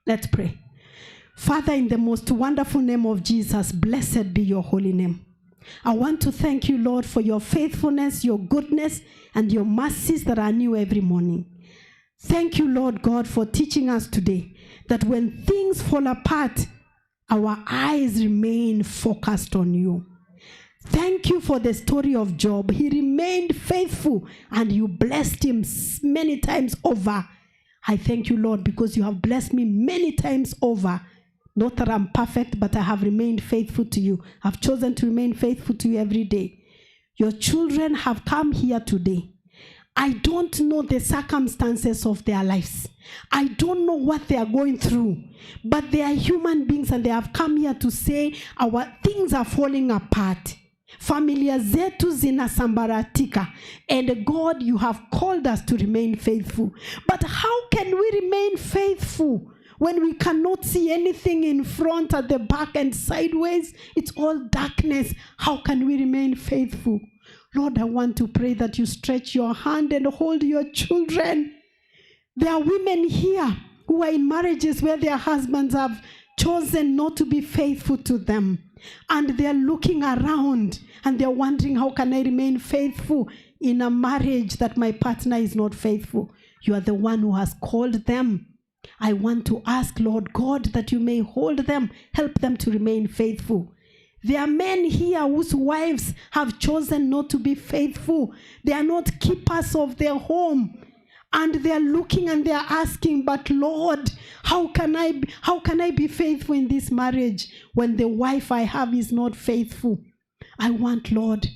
Let's pray. Father, in the most wonderful name of Jesus, blessed be your holy name. I want to thank you, Lord, for your faithfulness, your goodness, and your mercies that are new every morning. Thank you, Lord God, for teaching us today that when things fall apart, our eyes remain focused on you. Thank you for the story of Job. He remained faithful and you blessed him many times over. I thank you, Lord, because you have blessed me many times over. Not that I'm perfect, but I have remained faithful to you. I've chosen to remain faithful to you every day. Your children have come here today. I don't know the circumstances of their lives. I don't know what they are going through. But they are human beings and they have come here to say our things are falling apart. Familia zetu zinasambaratika. And God, you have called us to remain faithful. But how can we remain faithful when we cannot see anything in front, at the back, and sideways? It's all darkness. How can we remain faithful? Lord, I want to pray that you stretch your hand and hold your children. There are women here who are in marriages where their husbands have chosen not to be faithful to them. And they're looking around and they're wondering, how can I remain faithful in a marriage that my partner is not faithful? You are the one who has called them. I want to ask, Lord God, that you may hold them, help them to remain faithful. There are men here whose wives have chosen not to be faithful. They are not keepers of their home. And they are looking and they are asking, but Lord, how can I be faithful in this marriage when the wife I have is not faithful? I want, Lord,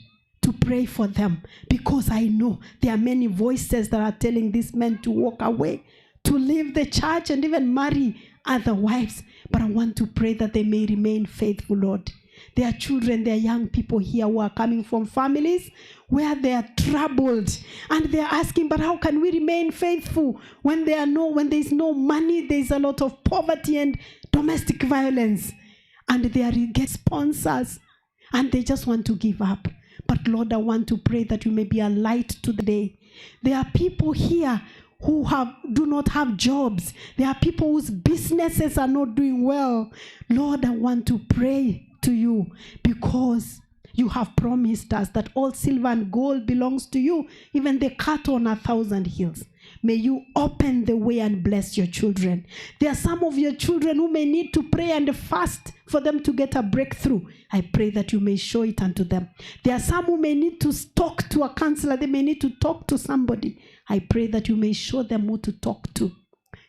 to pray for them, because I know there are many voices that are telling these men to walk away, to leave the church and even marry other wives. But I want to pray that they may remain faithful, Lord. There are children, there are young people here who are coming from families where they are troubled. And they are asking, but how can we remain faithful when there is no money, there is a lot of poverty and domestic violence. And they are get sponsors. And they just want to give up. But Lord, I want to pray that you may be a light to the day. There are people here who do not have jobs. There are people whose businesses are not doing well. Lord, I want to pray to you, because you have promised us that all silver and gold belongs to you, even the cattle on 1,000 hills. May you open the way and bless your children. There are some of your children who may need to pray and fast for them to get a breakthrough. I pray that you may show it unto them. There are some who may need to talk to a counselor. They may need to talk to somebody. I pray that you may show them who to talk to.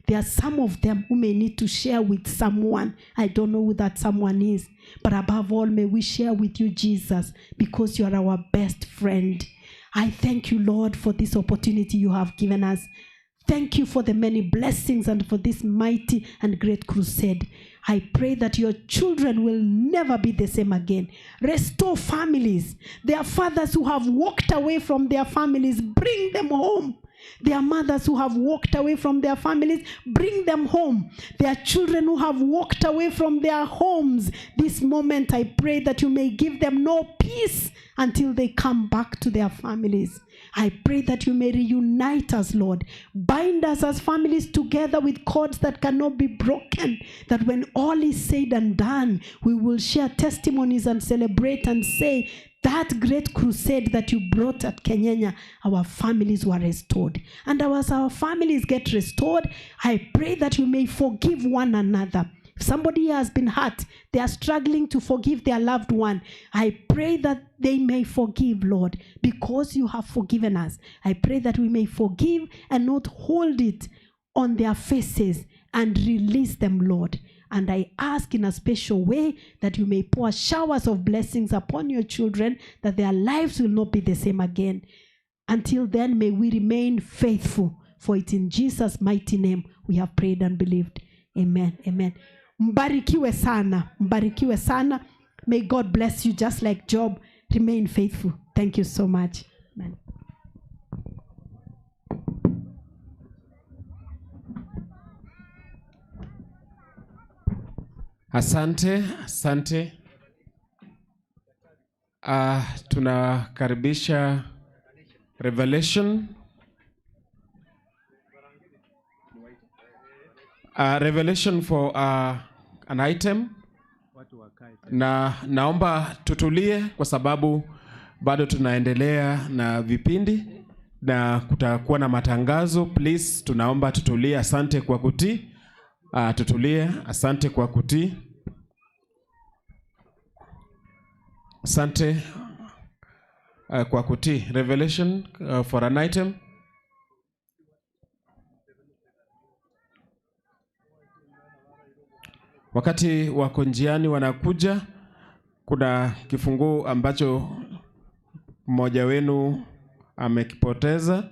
There are some of them who may need to share with someone. I don't know who that someone is. But above all, may we share with you, Jesus, because you are our best friend. I thank you, Lord, for this opportunity you have given us. Thank you for the many blessings and for this mighty and great crusade. I pray that your children will never be the same again. Restore families. There are fathers who have walked away from their families. Bring them home. There are mothers who have walked away from their families. Bring them home. There are children who have walked away from their homes. This moment, I pray that you may give them no peace until they come back to their families. I pray that you may reunite us, Lord. Bind us as families together with cords that cannot be broken. That when all is said and done, we will share testimonies and celebrate and say, that great crusade that you brought at Kenyenya, our families were restored. And as our families get restored, I pray that you may forgive one another. Somebody has been hurt. They are struggling to forgive their loved one. I pray that they may forgive, Lord, because you have forgiven us. I pray that we may forgive and not hold it on their faces and release them, Lord. And I ask in a special way that you may pour showers of blessings upon your children, that their lives will not be the same again. Until then, may we remain faithful. For it in Jesus' mighty name we have prayed and believed. Amen. Amen. Mbarikiwe sana. Mbarikiwe sana. May God bless you just like Job. Remain faithful. Thank you so much. Amen. Asante, asante. Tunakaribisha Revelation. Revelation for an item. Na naomba tutulie kwa sababu bado tunaendelea na vipindi na kutakuwa na matangazo. Please, tunaomba tutulie. Asante kwa kutii. Tutulie. Asante kwa kutii. Asante kwa kutii. Revelation for an item. Wakati wako njiani wanakuja, kuna kifunguo ambacho mmoja wenu amekipoteza.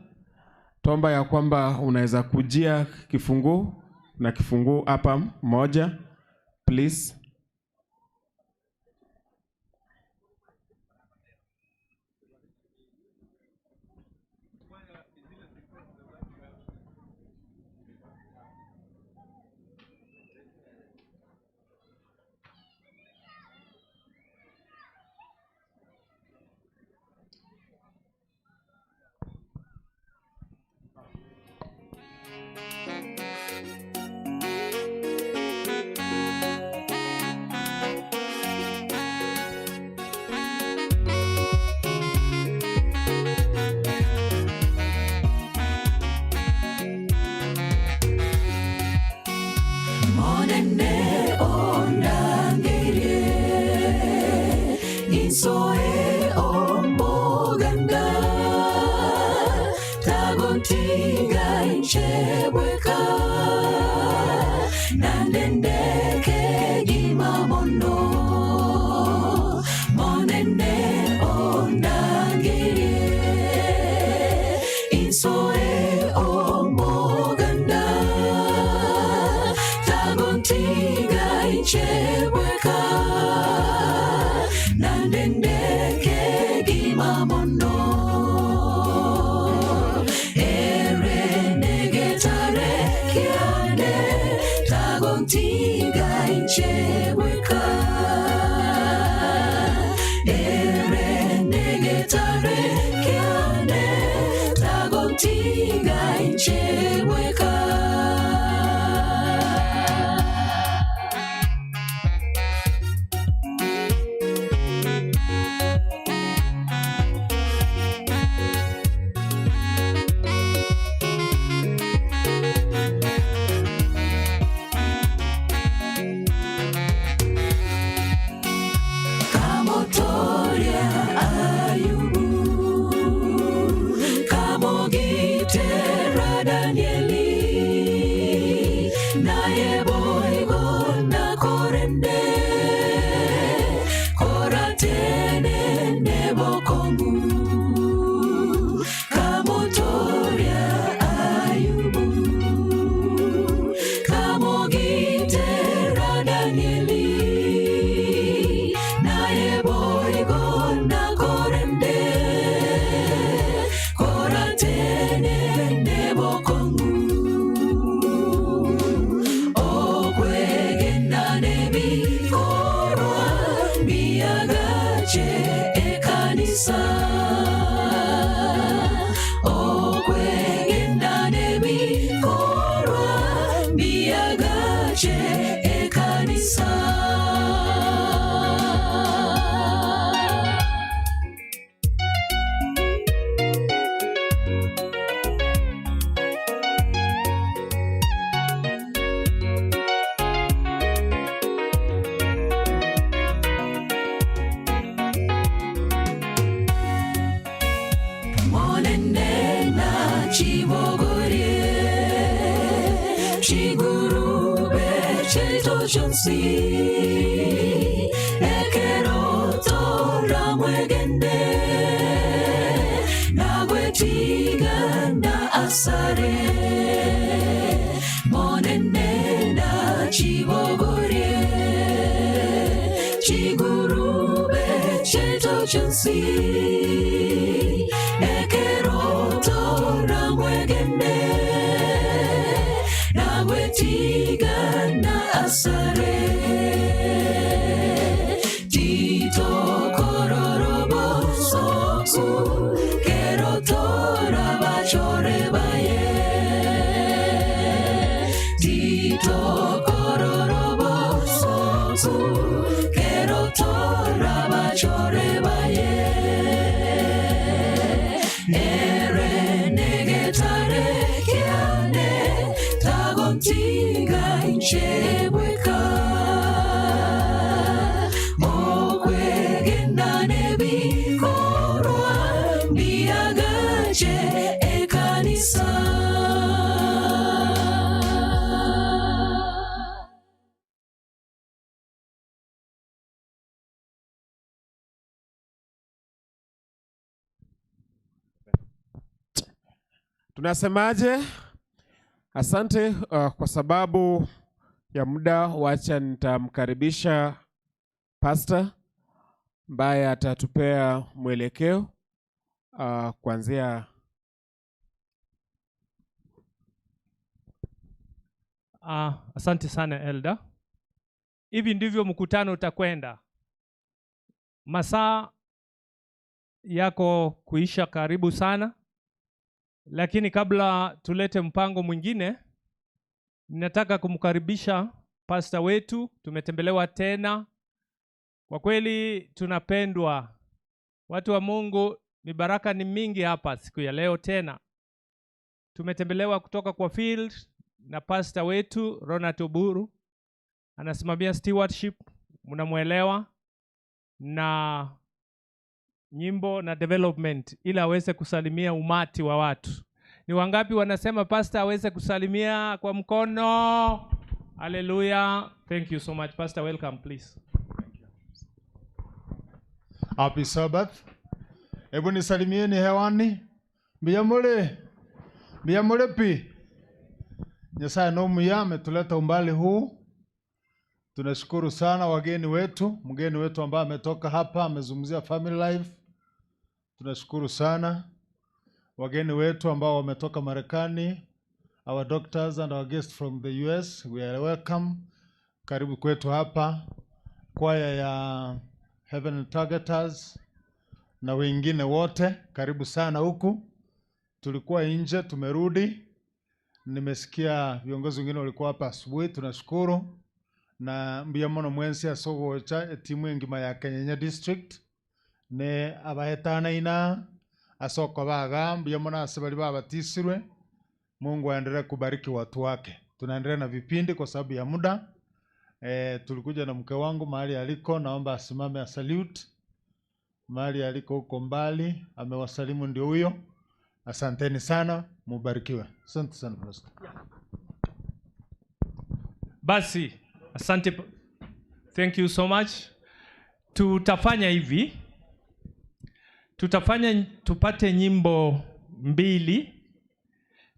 Tuomba ya kwamba unaweza kujia kifunguo na kifunguo hapa moja, please. Soe omboganda tagontiga inchebweka nandendeke gimamono monene ondangire insoe omboganda tagontiga inchebweka nandendeke gimamono ere negetare kiane tagontiga inchebweka ere negetare kiane tagontiga inchebweka. cheto chonsi ekeroto ramwegende nagwetiga na asare monene na chibogorie chigurube cheto chonsi ekeroto ramwegende nagwetiga na asare tito kororobo soku kerotora bachore baye tito kororobo soku kerotora bachore baye ere negetare kiane tagontiga inchebweka okwegenda nebikorwa biagaje ekanisa. Tunasemaje? Asante kwa sababu ya muda, wacha nitamkaribisha pastor ambaye atatupea mwelekeo kuanzia. Asante sana Elda. Hivi ndivyo mkutano utakwenda. Masaa yako kuisha karibu sana. Lakini kabla tulete mpango mwingine, ninataka kumkaribisha pastor wetu. Tumetembelewa tena. Kwa kweli tunapendwa. Watu wa Mungu, mibaraka ni mingi hapa siku ya leo tena. Tumetembelewa kutoka kwa field na pastor wetu Ronald Oburu. Anasimamia stewardship, mnamuelewa, na nyimbo na development ili aweze kusalimia umati wa watu. Ni wangapi wanasema pastor aweze kusalimia kwa mkono? Hallelujah. Thank you so much pastor. Welcome please. Happy Sabbath. Hebu nisalimieni hewani. Miyamule pi. Nyasaye no muya ametuleta umbali huu. Tunashukuru sana wageni wetu. Mgeni wetu ambaye ametoka hapa amezungumzia family life. Tunashukuru sana. Wageni wetu ambao wametoka Marekani, our doctors and our guests from the US, we are welcome. Karibu kwetu hapa. Kwaya ya Heaven Targeters na wengine wote, karibu sana huku. Tulikuwa nje, tumerudi. Nimesikia viongozi wengine walikuwa hapa asubuhi, tunashukuru. Na mbiyamono mwensi asogocha timu ngima ya Kenyenya district ne abahetana ina asoko baga mbiyamono asabali babatisirwe. Mungu aendelee kubariki watu wake. Tunaendelea na vipindi kwa sababu ya muda. Tulikuja na mke wangu mahali aliko, naomba asimame asalute. Mahali aliko huko mbali, amewasalimu ndio huyo. Asanteni sana, mubarikiwe. Asante sana pastor. Basi, asante. Thank you so much. Tutafanya hivi. Tupate nyimbo mbili.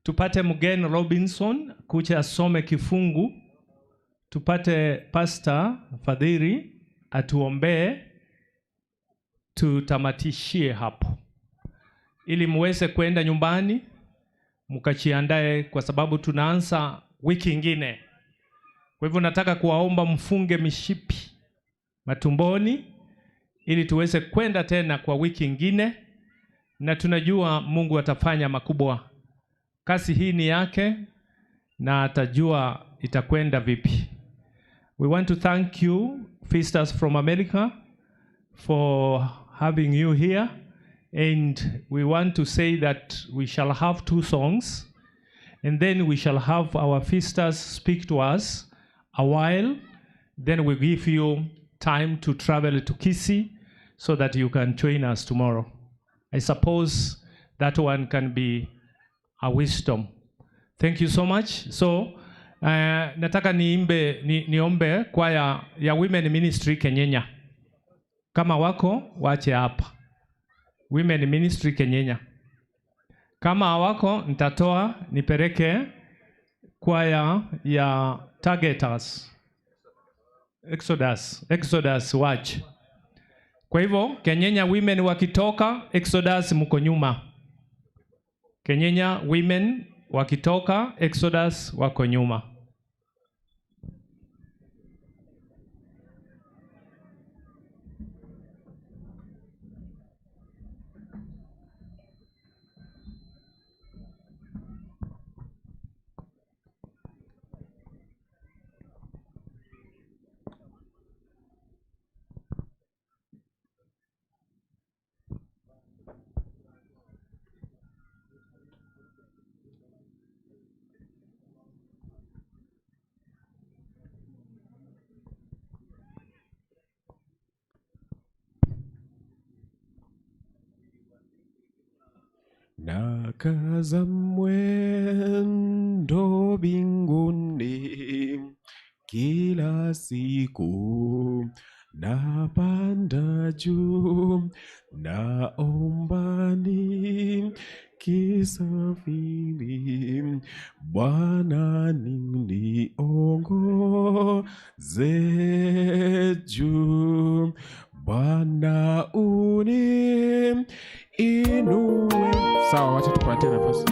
Tupate mgeni Robinson kuja asome kifungu. Tupate pastor Fadhili atuombee. Tutamatishie hapo. Ili muweze kwenda nyumbani, mkajiandae kwa sababu tunaanza wiki ingine. Kwa hivyo nataka kuwaomba mfunge mishipi matumboni ili tuweze kwenda tena kwa wiki ingine, na tunajua Mungu atafanya makubwa. Kazi hii ni yake na atajua itakwenda vipi. We want to thank you, visitors from America, for having you here. And we want to say that we shall have 2 songs. And then we shall have our visitors speak to us a while. Then we give you time to travel to Kisii so that you can join us tomorrow. I suppose that one can be a wisdom. Thank you so much. So Nataka niombe kwaya ya Women Ministry Kenyenya. Kama wako wache hapa. Women Ministry Kenyenya. Kama hawako nitatoa nipeleke kwaya ya Targeters. Exodus watch. Kwa hivyo Kenyenya women wakitoka, Exodus mko nyuma. Kenyenya women wakitoka, Exodus wako nyuma. Nakaza mwendo mbinguni kila siku, napanda juu, naomba nikisafiri, Bwana niongoze juu, Bwana inue. Sawa, wacha tupatie nafasi.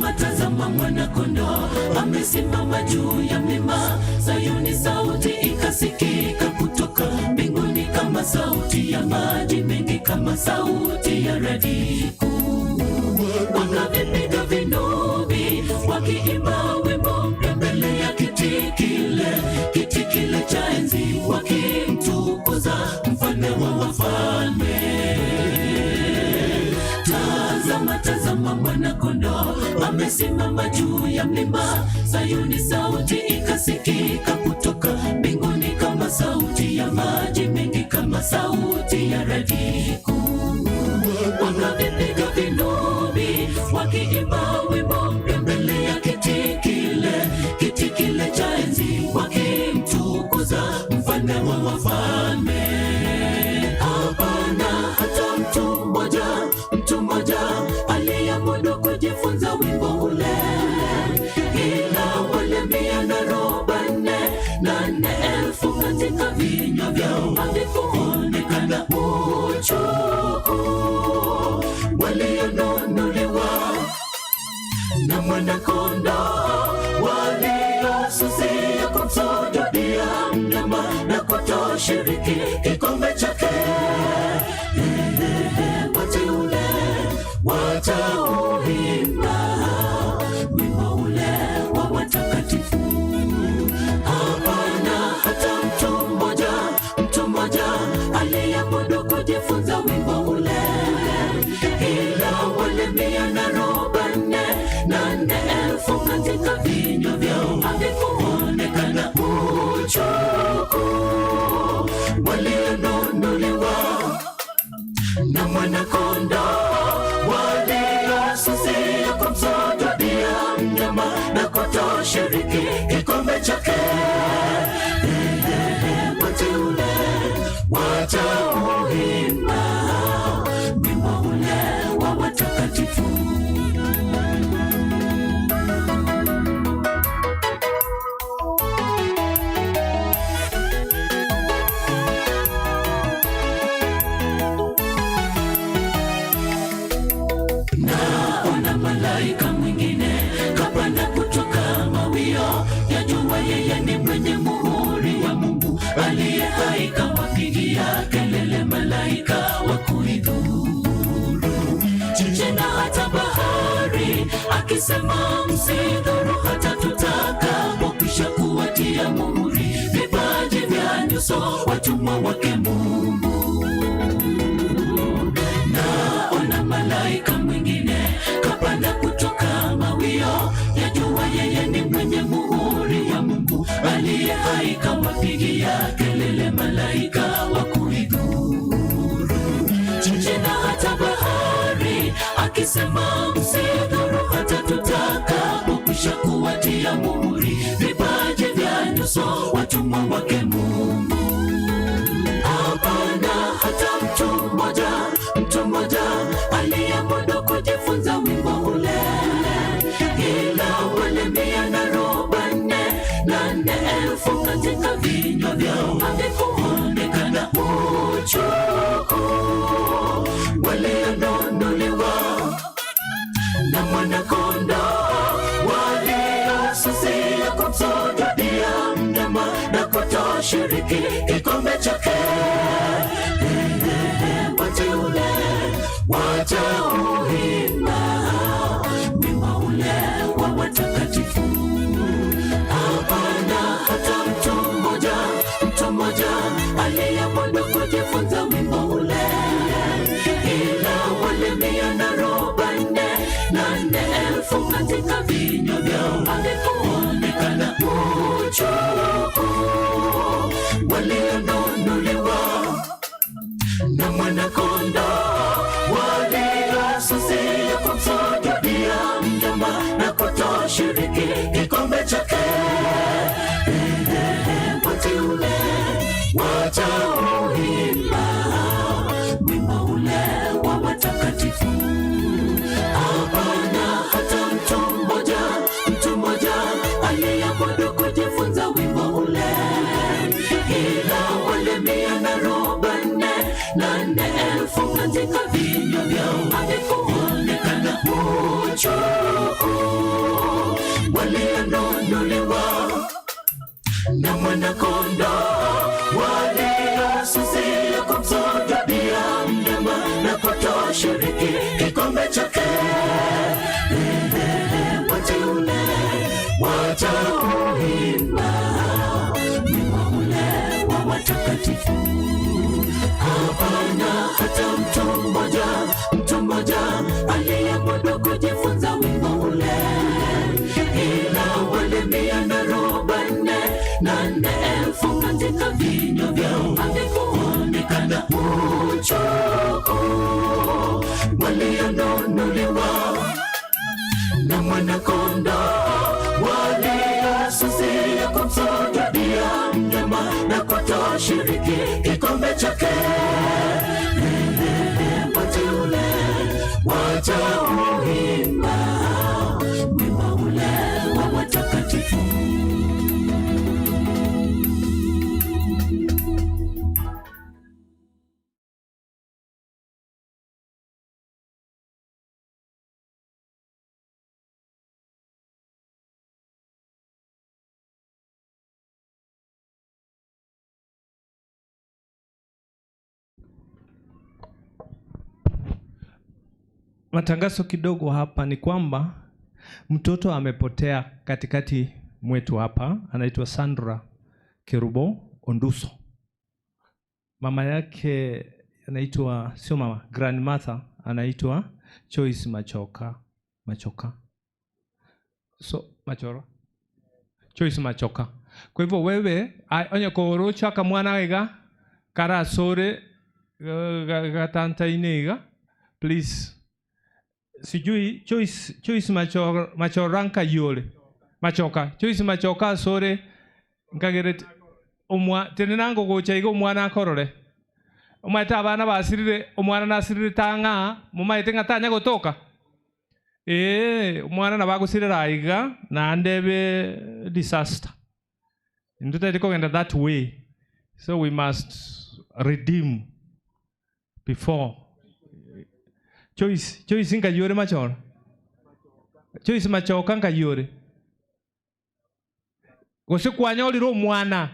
Tazama, tazama mwana-kondoo amesimama juu ya mlima Sayuni, sauti ikasikika kutoka mbinguni kama sauti ya maji mengi, kama sauti ya radi kuu. Wakavipiga vinubi wakiimba wimbo mpya mbele ya kiti kile cha enzi, wakimtukuza mfalme wa wafalme. Tazama, tazama mwana-kondoo amesimama juu ya mlima Sayuni, sauti ikasikika kutoka mbinguni kama sauti ya maji mengi, kama sauti ya radi kuu. Wakavipiga vinubi wakiimba wimbo mpya mbele ya kiti kile cha enzi, wakimtukuza mfalme wa wafalme. Hapana hata mtu mmoja aliyeamudu kujifunza wimbo ule, ila wale 144,000 katika vinywa vyao havikuonekana uchuku, walionunuliwa na mwana-kondoo, waliosusia kumsujudia mnyama na kutoshiriki kikombe chake. Wateule watauimba wimbo ule wa watakatifu. Hapana hata mtu mmoja aliyeamudu kujifunza wimbo ule, ila wale 144,000 katika vinywa vyao havikuonekana uchuku, walionunuliwa na mwana-kondoo, waliosusia kumsujudia mnyama na kutoshiriki kikombe chake. Wateule watauimba wimbo ule wa watakatifu. Naona malaika mwingine kapanda kutoka mawio ya jua, yeye ni mwenye muhuri wa Mungu aliye hai, kawapigia kelele malaika wa kuidhuru nchi na hata bahari, akisema msidhuru hata tutakapokwisha kuwatia muhuri vipaji vya nyuso watumwa wake Mungu. Naona malaika mwingine kapanda kutoka mawio ya jua, yeye ni mwenye muhuri wa Mungu aliye hai, kawapigia kelele malaika wa kuidhuru nchi na hata bahari, akisema msidhuru hata tutakapokwisha kuwatia muhuri vipaji vya nyuso watumwa wake Mungu. Hapana hata mtu mmoja aliyeamudu kujifunza wimbo ule, ila wale 144,000 katika vinywa vyao havikuonekana uchuku, walionunuliwa na mwana-kondoo, waliosusia kumsujudia mnyama na kutoshiriki kikombe chake. Wateule watauimba wimbo ule wa watakatifu. Hapana hata mtu mmoja aliyeamudu kujifunza wimbo ule, ila wale 144,000 katika vinywa vyao havikuonekana uchuku, walionunuliwa na mwana-kondoo, waliosusia kumsujudia mnyama na kutoshiriki kikombe chake. Wateule watauimba wimbo ule wa watakatifu. Hapana hata mtu mmoja aliyeamudu kujifunza wimbo ule, ila wale 144,000 katika vinywa vyao havikuonekana uchuku, hapana hata mtu mmoja aliyemudu kujifunza wimbo ule, ila wale 144,000 katika vinywa vyao havikuonekana uchovu, walionunuliwa na Mwana-Kondoo, waliosusia kumsujudia mnyama na kutoshiriki kikombe chake. Wateule watauimba wimbo ule wa watakatifu. Matangazo kidogo hapa ni kwamba mtoto amepotea katikati mwetu hapa, anaitwa Sandra Kerubo Onduso. Mama yake anaitwa, sio mama, grandmother anaitwa Joyce Machoka. Joyce Machoka. Kwa hivyo wewe onye korocha kamwana wega kara sore gatanta inega, please. Sijui Joyce Machoranka yole Machoka Joyce Machoka sore nkageret omwa tenenango gocha igo mwana akorore omata abana basirire omwana nasirire tanga mumaite ngatanya gotoka omwana nabagusirira aiga na ndebe disaster ndutete kogenda that way, so we must redeem before. Joyce nka yore Machora. Joyce Machoka nka yore. Gose kwanyoliro mwana.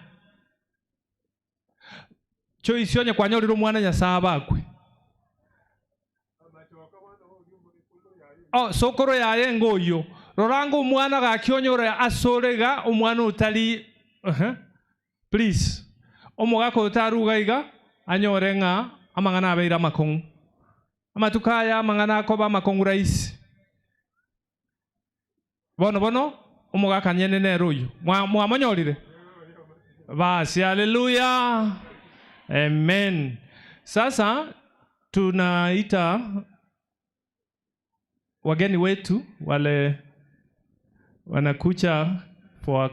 Joyce onye kwanyoliro mwana Nyasaye akwe. Sokoro yaye ngoyo. Rorango mwana gakyonyora asorega omwana utali please. Omogako utaruga iga anyorenga amangana abeira makongu. Amatukaya mangana koba makonguraisi. Bono umugaka nyenene ruyu. Mwamonyolire. Basi haleluya. Amen. Sasa tunaita wageni wetu wale wanakucha for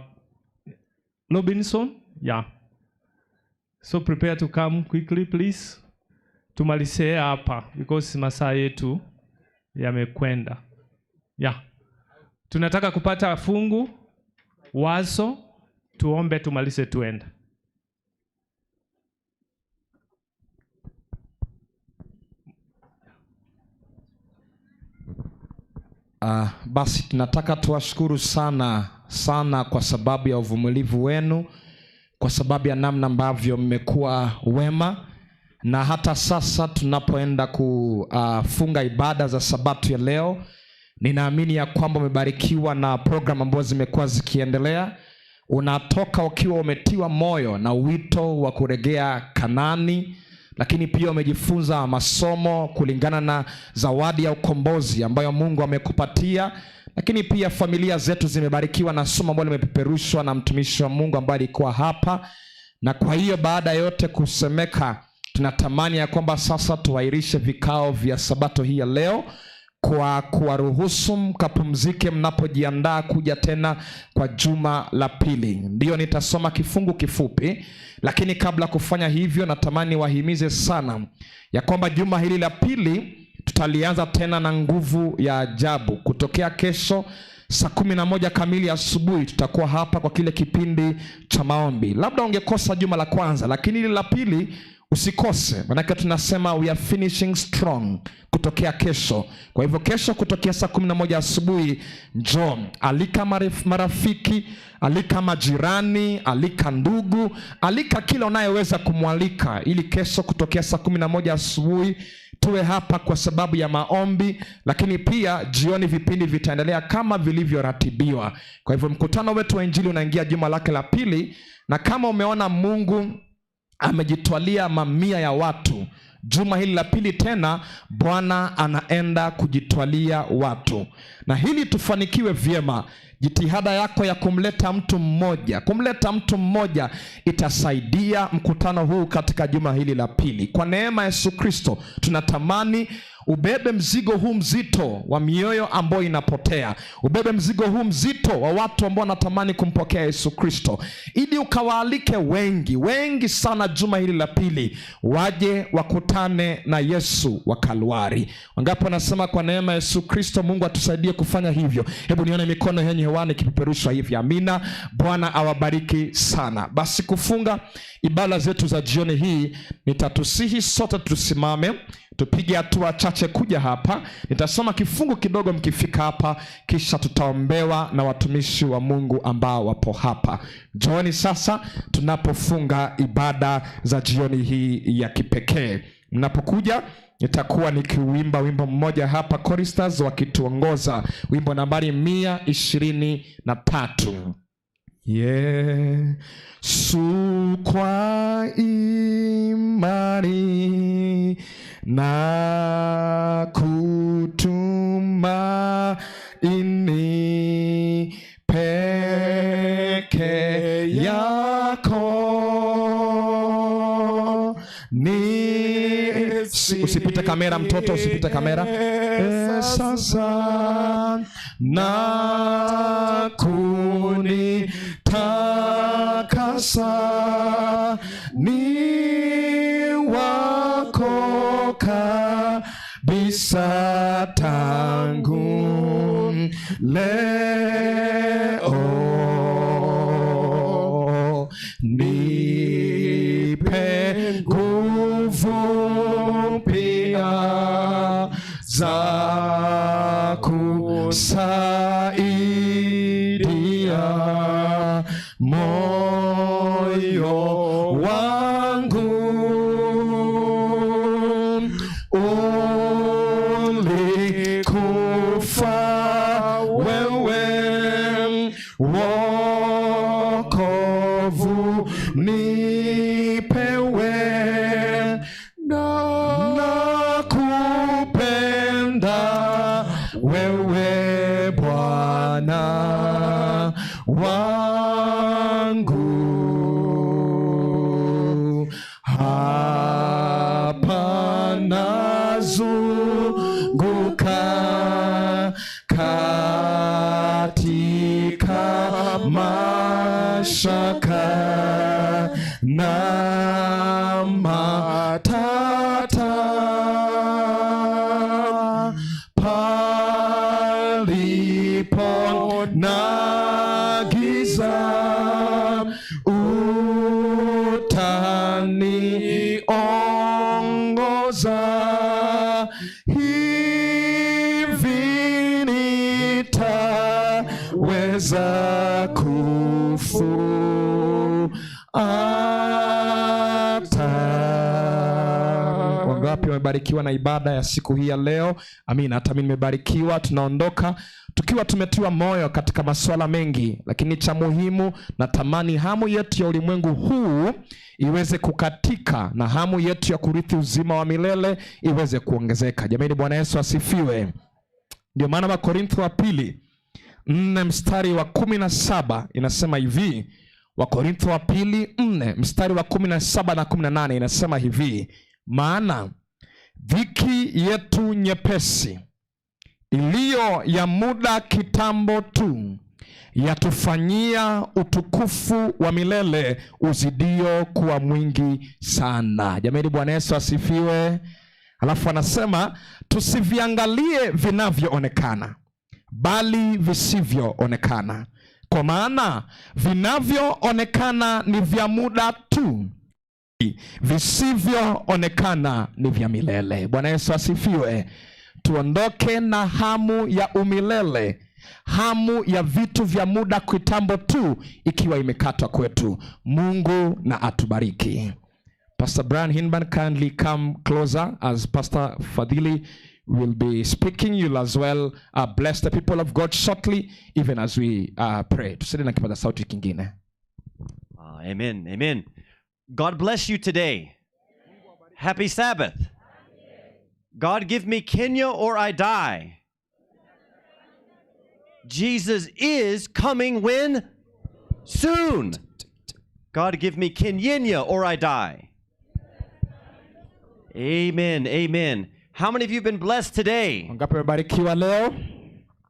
Robinson. Yeah. So prepare to come quickly please. Tumalize hapa because masaa yetu yamekwenda. Yeah. Tunataka kupata fungu wazo, tuombe tumalize tuenda. Basi tunataka tuwashukuru sana kwa sababu ya uvumilivu wenu, kwa sababu ya namna ambavyo mmekuwa wema. Na hata sasa tunapoenda kufunga ibada za Sabato ya leo, ninaamini ya kwamba umebarikiwa na program ambazo zimekuwa zikiendelea. Unatoka ukiwa umetiwa moyo na wito wa kurejea Kanani, lakini pia umejifunza masomo kulingana na zawadi ya ukombozi ambayo Mungu amekupatia. Lakini pia familia zetu zimebarikiwa na somo ambalo limepeperushwa na mtumishi wa Mungu ambaye alikuwa hapa. Na kwa hiyo baada yote kusemeka, tunatamani ya kwamba sasa tuwairishe vikao vya Sabato hii ya leo kwa kuwaruhusu mkapumzike mnapojiandaa kuja tena kwa juma la pili. Ndio nitasoma kifungu kifupi, lakini kabla kufanya hivyo natamani wahimize sana ya kwamba juma hili la pili tutalianza tena na nguvu ya ajabu. Kutokea kesho saa 11 kamili asubuhi tutakuwa hapa kwa kile kipindi cha maombi. Labda ungekosa juma la kwanza, lakini ile la pili usikose, maana tunasema we are finishing strong kutokea kesho. Kwa hivyo kesho kutokea saa 11 asubuhi njoo, alika marafiki, alika majirani, alika ndugu, alika kila unayeweza kumwalika, ili kesho kutokea saa 11 asubuhi tuwe hapa kwa sababu ya maombi. Lakini pia jioni vipindi vitaendelea kama vilivyoratibiwa. Kwa hivyo mkutano wetu wa injili unaingia juma lake la pili, na kama umeona Mungu amejitwalia mamia ya watu. Juma hili la pili tena Bwana anaenda kujitwalia watu. Na hili tufanikiwe vyema, jitihada yako ya kumleta mtu mmoja itasaidia mkutano huu katika juma hili la pili. Kwa neema ya Yesu Kristo tunatamani ubebe mzigo huu mzito wa mioyo ambayo inapotea. Ubebe mzigo huu mzito wa watu ambao wanatamani kumpokea Yesu Kristo, ili ukawaalike wengi sana juma hili la pili waje wakutane na Yesu wa Kalvari. Wangapi wanasema kwa neema ya Yesu Kristo Mungu atusaidie kufanya hivyo? Hebu nione mikono yenye hewani kipeperushwa hivi. Amina. Bwana awabariki sana. Basi kufunga ibada zetu za jioni hii, nitatusihi sote tusimame, tupige hatua chache kuja hapa. Nitasoma kifungu kidogo mkifika hapa, kisha tutaombewa na watumishi wa Mungu ambao wapo hapa. Njooni sasa tunapofunga ibada za jioni hii ya kipekee. Mnapokuja nitakuwa nikiuimba wimbo mmoja hapa, choristers wakituongoza, wimbo nambari 123. Yesu kwa imani na kutumaini peke yako usipite kamera mtoto, usipite kamera. Sasa na kunitakasa ni wako kabisa tangu leo. Nipe nguvu pia za kusaidia moyo wangu. Ulikufa wewe, wokovu nipewe, na kupenda wewe Bwana wangu. Hapa nazunguka katika mashaka na matata, palipo na giza utaniongoza, hivi nitaweza Wangapi wamebarikiwa na ibada ya siku hii ya leo? Amina. Hata mimi nimebarikiwa. Tunaondoka tukiwa tumetiwa moyo katika masuala mengi, lakini cha muhimu, natamani hamu yetu ya ulimwengu huu iweze kukatika na hamu yetu ya kurithi uzima wa milele iweze kuongezeka. Jamani, Bwana Yesu asifiwe. Ndio maana Wakorintho wa pili 4 mstari wa 17 inasema hivi. Wakorintho wa pili 4 mstari wa 17 na 18 inasema hivi: maana dhiki yetu nyepesi iliyo ya muda kitambo tu yatufanyia utukufu wa milele uzidio kuwa mwingi sana. Jamani, Bwana Yesu asifiwe. Alafu anasema tusiviangalie vinavyoonekana, bali visivyoonekana, kwa maana vinavyoonekana ni vya muda tu, visivyoonekana ni vya milele. Bwana Yesu asifiwe. Tuondoke na hamu ya umilele, hamu ya vitu vya muda kitambo tu ikiwa imekatwa kwetu. Mungu na atubariki. Pastor Brian Hinban, kindly come closer as Pastor Fadhili will be speaking. You'll as well bless the people of God shortly, even as we pray. Tusende na kipaza sauti kingine. Amen, amen. God bless you today. Happy Sabbath. God give me Kenya or I die. Jesus is coming when? Soon. God give me Kenyenya or I die. Amen. Amen. How many of you have been blessed today? Wangapi wamebarikiwa leo?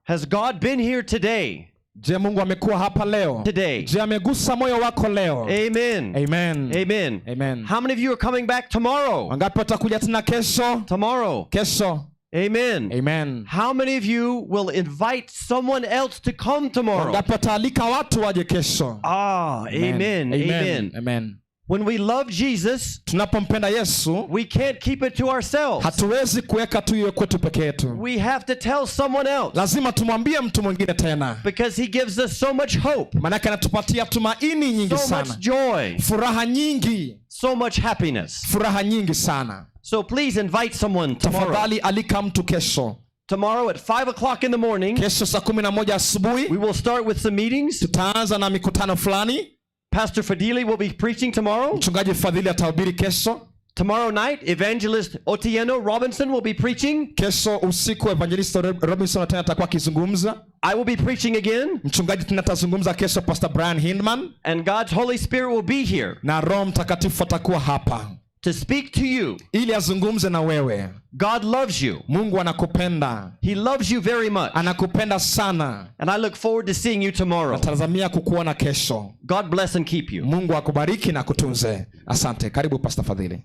Has God been here today? Je, Mungu amekuwa hapa leo? Today. Je, amegusa moyo wako leo? Amen. Amen. Amen. Amen. How many of you are coming back tomorrow? Wangapi watakuja tena kesho? Tomorrow. Kesho. Amen. Amen. How many of you will invite someone else to come tomorrow? Wangapi wataalika watu waje kesho? Ah, amen. Amen. Amen. When we love Jesus, tunapompenda Yesu, we can't keep it to ourselves. hatuwezi kuweka tu hiyo kwetu peke yetu. We have to tell someone else. Lazima tumwambie mtu mwingine tena. Because he gives us so much hope. Maana anatupatia tumaini nyingi sana. So much joy. Furaha nyingi. So much happiness. Furaha nyingi sana. So please invite someone tomorrow. Tafadhali alika mtu kesho. Tomorrow at 5 o'clock in the morning. Kesho saa 11 asubuhi. We will start with some meetings. Tutaanza na mikutano fulani. Pastor Fadili will be preaching tomorrow. Mchungaji Fadili atahubiri kesho. Tomorrow night, Evangelist Otieno Robinson will be preaching. Kesho usiku Evangelist Robinson tena atakuwa akizungumza. I will be preaching again. Mchungaji tena atazungumza kesho, Pastor Brian Hindman. And God's Holy Spirit will be here. Na Roho Mtakatifu atakuwa hapa. To speak to you. Ili azungumze na wewe. God loves you. Mungu anakupenda. He loves you very much. Anakupenda sana. And I look forward to seeing you tomorrow. Natazamia kukuona kesho. God bless and keep you. Mungu akubariki na kutunze. Asante. Karibu Pastor Fadhili.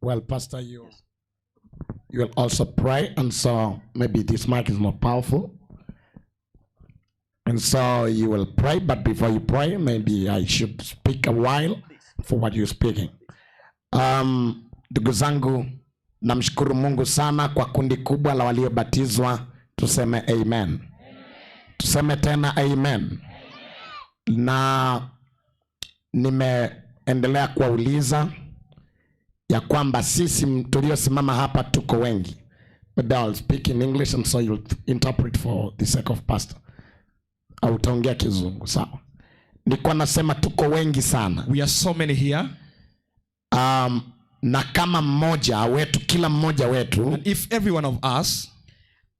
Well, Pastor, you will also pray, and so maybe this mic is more powerful. And so you will pray, but before you pray, maybe I should speak a while for what you're speaking. Ndugu zangu, namshukuru Mungu sana kwa kundi kubwa la waliobatizwa. Tuseme amen. Tuseme tena amen. Na nimeendelea kuwauliza ya kwamba sisi tuliosimama hapa tuko wengi. But I'll speak in English and so you'll interpret for the sake of pastor. Au utaongea Kizungu, sawa? Nilikuwa nasema tuko wengi sana. We are so many here. Na kama mmoja wetu, kila mmoja wetu, and if every one of us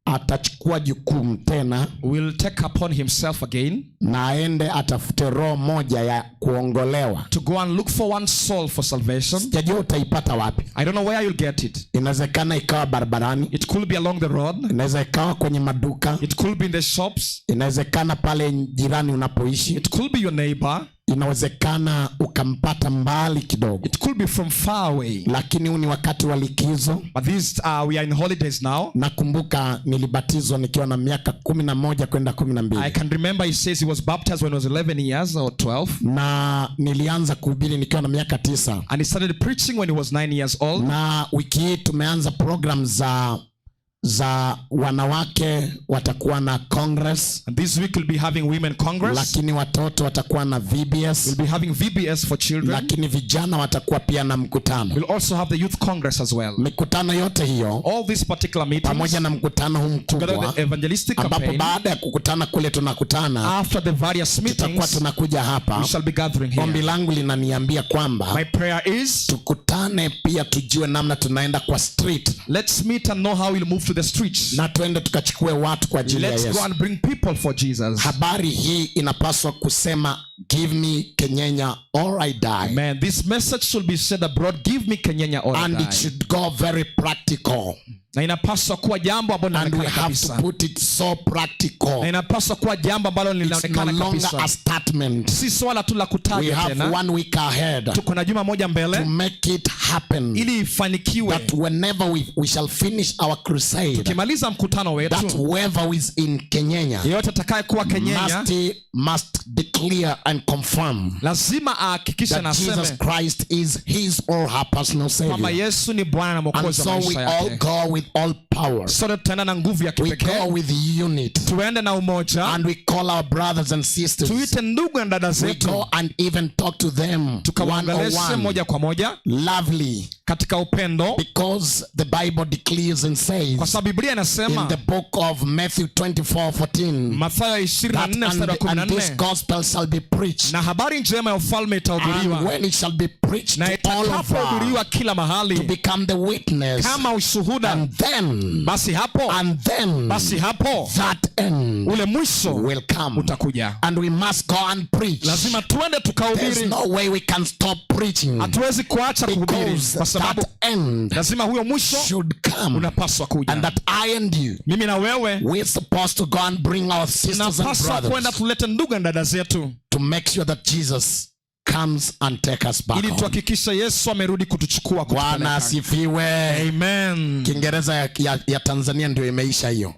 atachukua jukumu tena, will take upon himself again, na aende atafute roho moja ya kuongolewa, to go and look for one soul for salvation. Sijajua utaipata wapi. I don't know where you'll get it. Inawezekana ikawa barabarani. It could be along the road. Inaweza ikawa kwenye maduka. It could be in the shops. Inawezekana pale jirani unapoishi. It could be your neighbor. Inawezekana ukampata mbali kidogo. It could be from far away. Lakini huu ni wakati wa likizo. But this we are in holidays now. Nakumbuka nilibatizwa nikiwa na miaka 11 kwenda 12. I can remember he says he was baptized when he was 11 years or 12. Na nilianza kuhubiri nikiwa na miaka 9. And he started preaching when he was 9 years old. Na wiki hii tumeanza program za wanawake, watakuwa na congress. And this week we'll be having women congress. Lakini watoto watakuwa na VBS. We'll be having VBS for children. Lakini vijana watakuwa pia na mkutano. We'll also have the youth congress as well. Mikutano yote hiyo, all these particular meetings, pamoja na mkutano huu mkubwa, the evangelistic campaign, ambapo baada ya kukutana kule tunakutana, after the various meetings, tutakuwa tunakuja hapa. We shall be gathering here. Ombi langu linaniambia kwamba my prayer is tukutane pia tujue namna tunaenda kwa street. Let's meet and know how we'll move to the streets. Na tuende tukachukue watu kwa ajili ya Yesu. Let's go and bring people for Jesus. Habari hii inapaswa kusema give me Kenyenya or I die. Man, this message should be said abroad, give me Kenyenya or I die. And it should go very practical. Na inapaswa kuwa jambo ambalo linaonekana kabisa. And we have to put it so practical. Na inapaswa kuwa jambo ambalo linaonekana kabisa. It's no longer a statement. Si swala tu la kutaja tena. We have 1 week ahead. Tuko na juma moja mbele. To make it happen. Ili ifanikiwe. That whenever we shall finish our crusade. Tukimaliza mkutano wetu. That whoever is in Kenyenya. Yeyote atakayekuwa Kenyenya. Must declare and confirm. Lazima ahakikishe na aseme. Jesus Christ is his or her personal savior. Kwamba Yesu ni Bwana na Mwokozi wa maisha yake. And so we all go with all power. Sote tutaenda na nguvu ya kipekee. We go with unity. Tuende na umoja. And we call our brothers and sisters. Tuite ndugu na dada zetu. We go and even talk to them tukawaongeleshe moja kwa moja. Lovely. katika upendo, because the Bible declares and says kwa sababu Biblia inasema in the book of Matthew 24:14 Mathayo 24:14, and this gospel shall be preached, na habari njema ya ufalme itahubiriwa, and when it shall be preached na to all itakapohubiriwa kila mahali, to become the witness, kama ushuhuda, and then basi hapo that end ule mwisho will come, utakuja, and we must go and preach. lazima tuende There's tukahubiri, no way we can stop preaching, hatuwezi kuacha kuhubiri because kwa sababu that end lazima huyo mwisho should come, unapaswa kuja, and that I and you, mimi na wewe we're supposed to go and bring our sisters and tunapaswa kwenda brothers tulete ndugu na dada zetu, to make sure that Jesus comes and take us back ili home. tuhakikisha Yesu amerudi kutuchukua. Bwana asifiwe. Amen. Kiingereza ya Tanzania ndio imeisha hiyo.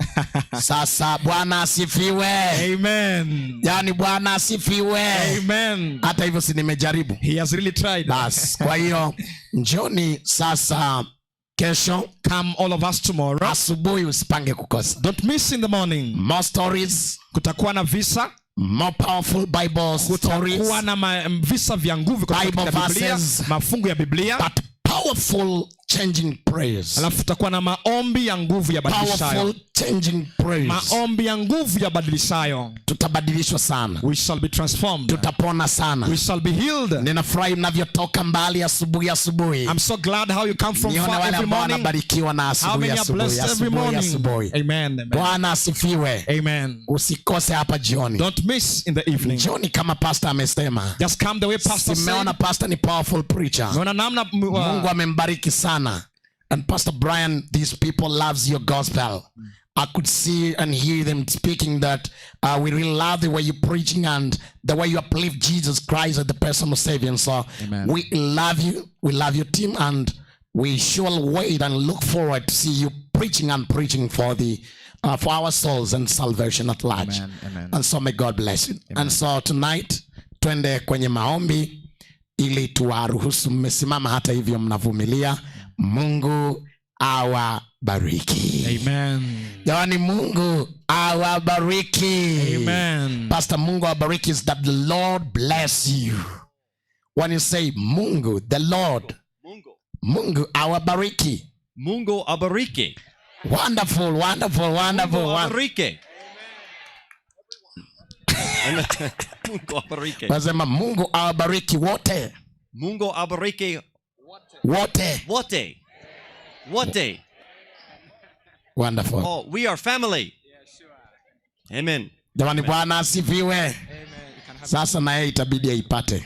Sasa Bwana asifiwe. Amen. Yani Bwana asifiwe. Amen. Hata hivyo si nimejaribu. He has really tried. Bas, kwa hiyo njoni sasa kesho, come all of us tomorrow. Asubuhi usipange kukosa. Don't miss in the morning. More stories. Kutakuwa na visa. More powerful Bible stories. Kutakuwa na visa vya nguvu kutoka Biblia, mafungu ya Biblia. But powerful changing prayers. Alafu tutakuwa na maombi ya nguvu ya badilishayo. Powerful changing prayers. Maombi ya nguvu ya badilishayo. Tutabadilishwa sana. We shall be transformed. Tutapona sana. We shall be healed. Ninafurahi mnavyotoka mbali asubuhi. I'm so glad how you come from far every morning. Wanabarikiwa na asubuhi. Amen. Bwana asifiwe. Amen. Usikose hapa jioni. Don't miss in the evening. Jioni kama pastor amesema. Just come the way pastor said. Simeona pastor ni powerful preacher. Mungu amembariki sana. And Pastor Brian, these people loves your gospel. I could see and hear them speaking that we really love the way you're preaching and the way you uplift Jesus Christ as the personal Savior. And so Amen. We love you. We love your team, and we shall wait and look forward to see you preaching and preaching for the for our souls and salvation at large. Amen. Amen. And so may God bless you. Amen. And so tonight twende kwenye maombi ili tuwaruhusu. Mmesimama hata hivyo mnavumilia. Mungu awabariki. Amen. Jamani, Mungu awabariki. Amen. Pastor, Mungu awabariki is that the Lord bless you. When you say Mungu, the Lord. Mungu awabariki. Mungu awabariki. Wonderful, wonderful, wonderful. Mungu awabariki. Mungu awabariki. Wasema Mungu awabariki wote. Mungu awabariki wote. Wote. Wote. Wonderful. Oh, we are family. Amen. Jamani, Bwana asifiwe. Sasa na yeye itabidi aipate.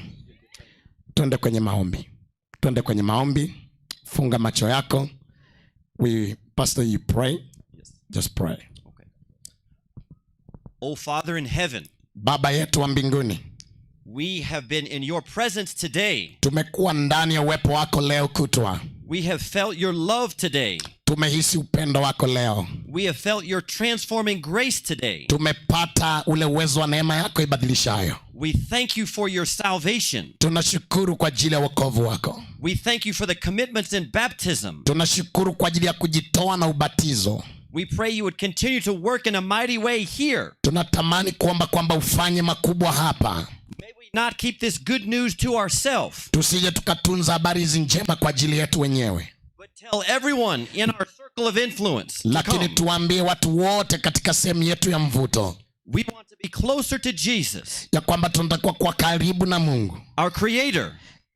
Twende kwenye maombi. Twende kwenye maombi. Funga macho yako. Pastor, you pray. Yes. Just pray. Okay. Oh Father in heaven. Baba yetu wa mbinguni. We have been in your presence today. Tumekuwa ndani ya uwepo wako leo kutwa. We have felt your love today. Tumehisi upendo wako leo. We have felt your transforming grace today. Tumepata ule uwezo wa neema yako ibadilishayo. We thank you for your salvation. Tunashukuru kwa ajili ya wokovu wako. We thank you for the commitments in baptism. Tunashukuru kwa ajili ya kujitoa na ubatizo. We pray you would continue to work in a mighty way here. Tunatamani kuomba kwamba ufanye makubwa hapa. May we not keep this good news to ourselves. Tusije tukatunza habari hizi njema kwa ajili yetu wenyewe. But tell everyone in our circle of influence. Lakini tuambie watu wote katika sehemu yetu ya mvuto. We want to be closer to Jesus. Ya kwamba tunatakiwa kwa karibu na Mungu. Our creator.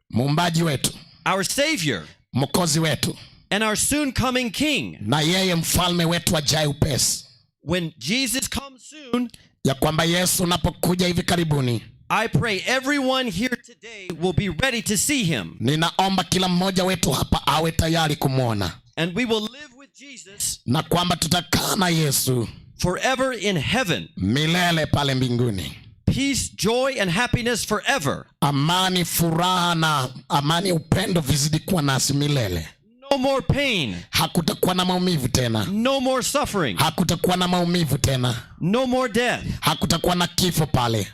Muumbaji wetu. Our savior. Mwokozi wetu. And our soon coming king. Na yeye mfalme wetu ajaye upesi. When Jesus comes soon. Ya kwamba Yesu unapokuja hivi karibuni. I pray everyone here today will be ready to see him. Ninaomba kila mmoja wetu hapa awe tayari kumwona. And we will live with Jesus. Na kwamba tutakaa na Yesu forever in heaven. Milele pale mbinguni. Peace, joy and happiness forever. Amani, furaha na amani, upendo vizidi kuwa nasi milele. No more pain. Hakutakuwa na maumivu tena. No more suffering. Hakutakuwa na maumivu tena. No more death. Hakutakuwa na kifo pale.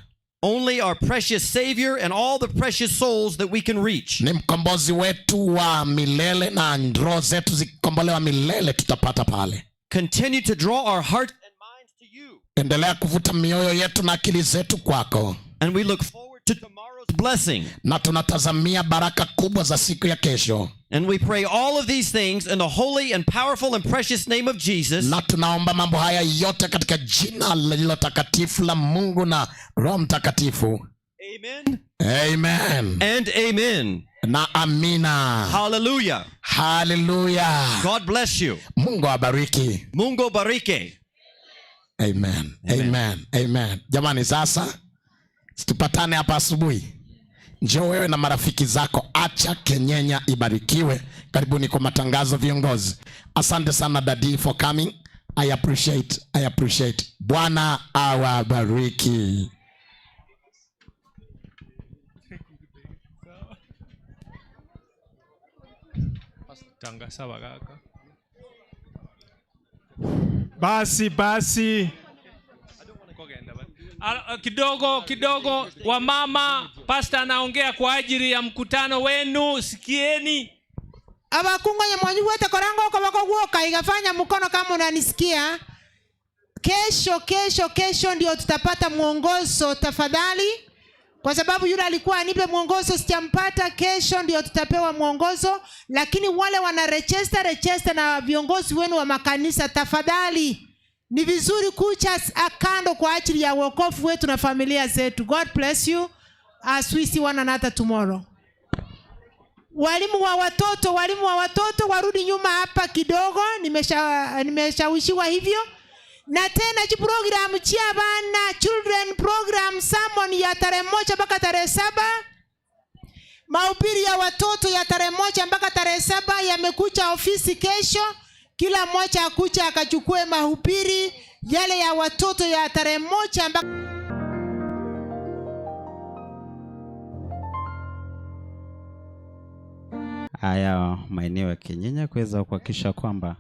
Only our precious Savior and all the precious souls that we can reach. Ni mkombozi wetu wa milele na roho zetu zikombolewa milele tutapata pale. Continue to draw our hearts and minds to you. Endelea kuvuta mioyo yetu na akili zetu kwako. And we look forward to tomorrow's blessing. Na tunatazamia baraka kubwa za siku ya kesho. And we pray all of these things in the holy and powerful and precious name of Jesus. Na tunaomba mambo haya yote katika jina lililo takatifu la Mungu na Roho Mtakatifu. Amen. Amen. And amen. Na amina. Hallelujah. Hallelujah. God bless you. Mungu abariki. Mungu bariki. Amen. Amen. Amen. Jamani, sasa tupatane hapa asubuhi. Njoo wewe na marafiki zako. Acha Kenyenya ibarikiwe. Karibuni kwa matangazo viongozi. Asante sana Daddy for coming. I appreciate. Bwana awabariki. Basi kidogo wamama, pastor anaongea kwa ajili ya mkutano wenu, sikieni. Abakunganya mwanyu wote korango kwa bako guoka igafanya mkono kama unanisikia. Kesho ndio tutapata mwongozo tafadhali. Kwa sababu yule alikuwa anipe mwongozo sijampata. Kesho ndio tutapewa mwongozo. Lakini wale wana register na viongozi wenu wa makanisa tafadhali. Ni vizuri kucha kando kwa ajili ya wokovu wetu na familia zetu. God bless you as we see one another tomorrow. Walimu wa watoto warudi nyuma hapa kidogo. Nimeshawishiwa hivyo. Na tena program chia bana children program sermon ya tarehe 1 mpaka tarehe 7. Mahubiri ya watoto ya tarehe 1 mpaka tarehe 7 yamekuja ofisi kesho. Kila mmoja akuja akachukue mahubiri yale ya watoto ya tarehe 1 mpaka haya maeneo ya Kenyenya kuweza kuhakikisha kwamba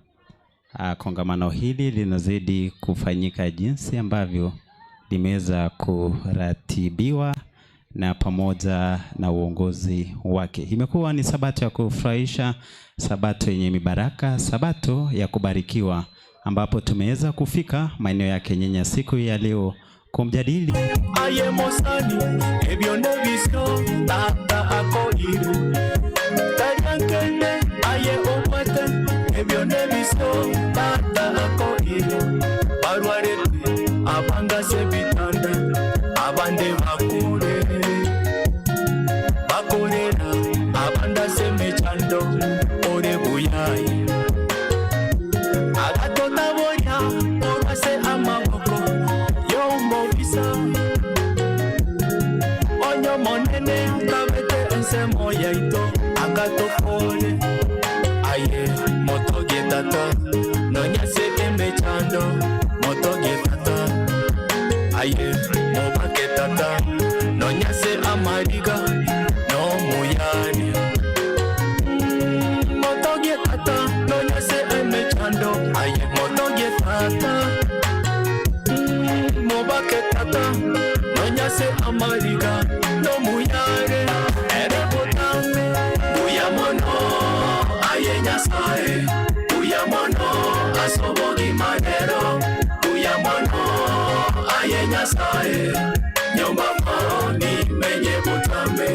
kongamano hili linazidi kufanyika jinsi ambavyo limeweza kuratibiwa na pamoja na uongozi wake. Imekuwa ni sabato ya kufurahisha, sabato yenye mibaraka, sabato ya kubarikiwa, ambapo tumeweza kufika maeneo ya Kenyenya siku ya leo kumjadili abanga sebitanda abande bakorera abanda semechando ore buyayi agatota boya orase amaboko yo mobisa onyo monene kabete ensemo yaito agatopole aye motoge tata nonyase emechando motoge tata aye mobake tata nonyase amariga no muyani motoge tata nonyase emechando aye motoge tata mobake tata nonyase amariga no muyare erebotame buyamono aye nyasaye buyamono asobogi madero buyamono aye nyasaye nyomba moni menye butame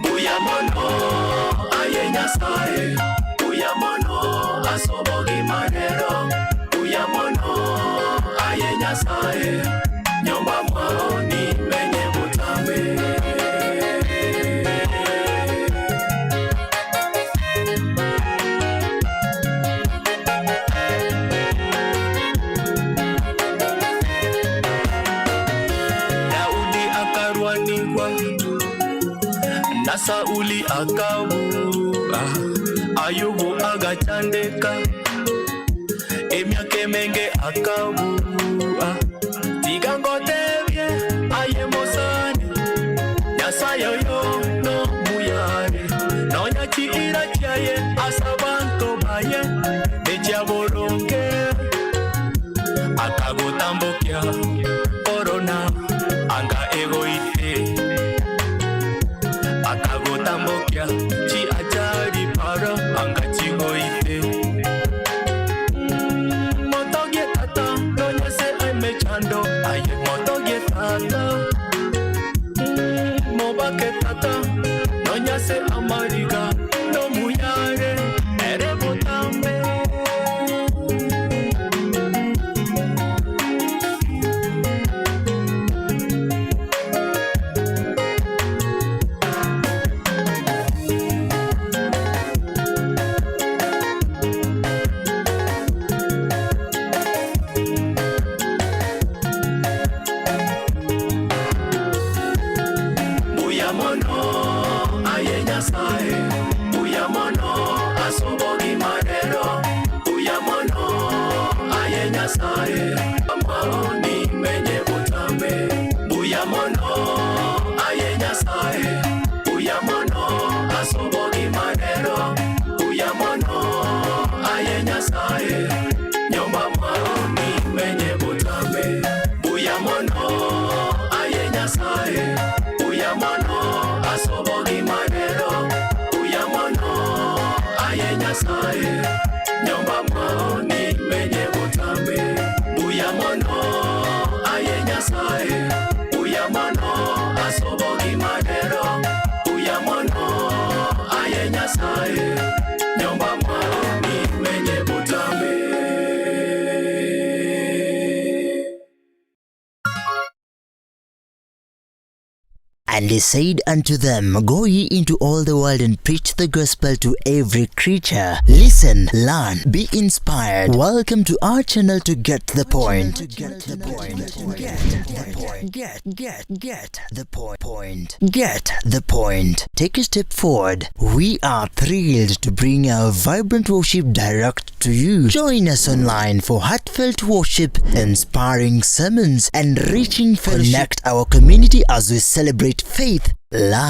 buyamono aye nyasaye buyamono asobogi madero buyamono aye nyasaye nyomba moni menye butame. Sauli akawu Ayubu agachandeka emyaka emenge akawu tigangotebye aye mosani nyasayo yo no muyare nonyakiira kyaye asabanto baye ekyaboronge akagotambokya korona anga egoite akagotambokia chi ajari para angachi goite motoge tata nonyase emechando aye motoge tata mobake tata mariga no muyare ere butambe. And he said unto them, Go ye into all the world and preach the gospel to every creature. Listen, learn, be inspired. Welcome to our channel to get the point. Get the point. Take a step forward. We are thrilled to bring our vibrant worship direct to you. Join us online for heartfelt worship, inspiring sermons, and reaching fellowship. Connect our community as we celebrate faith, love,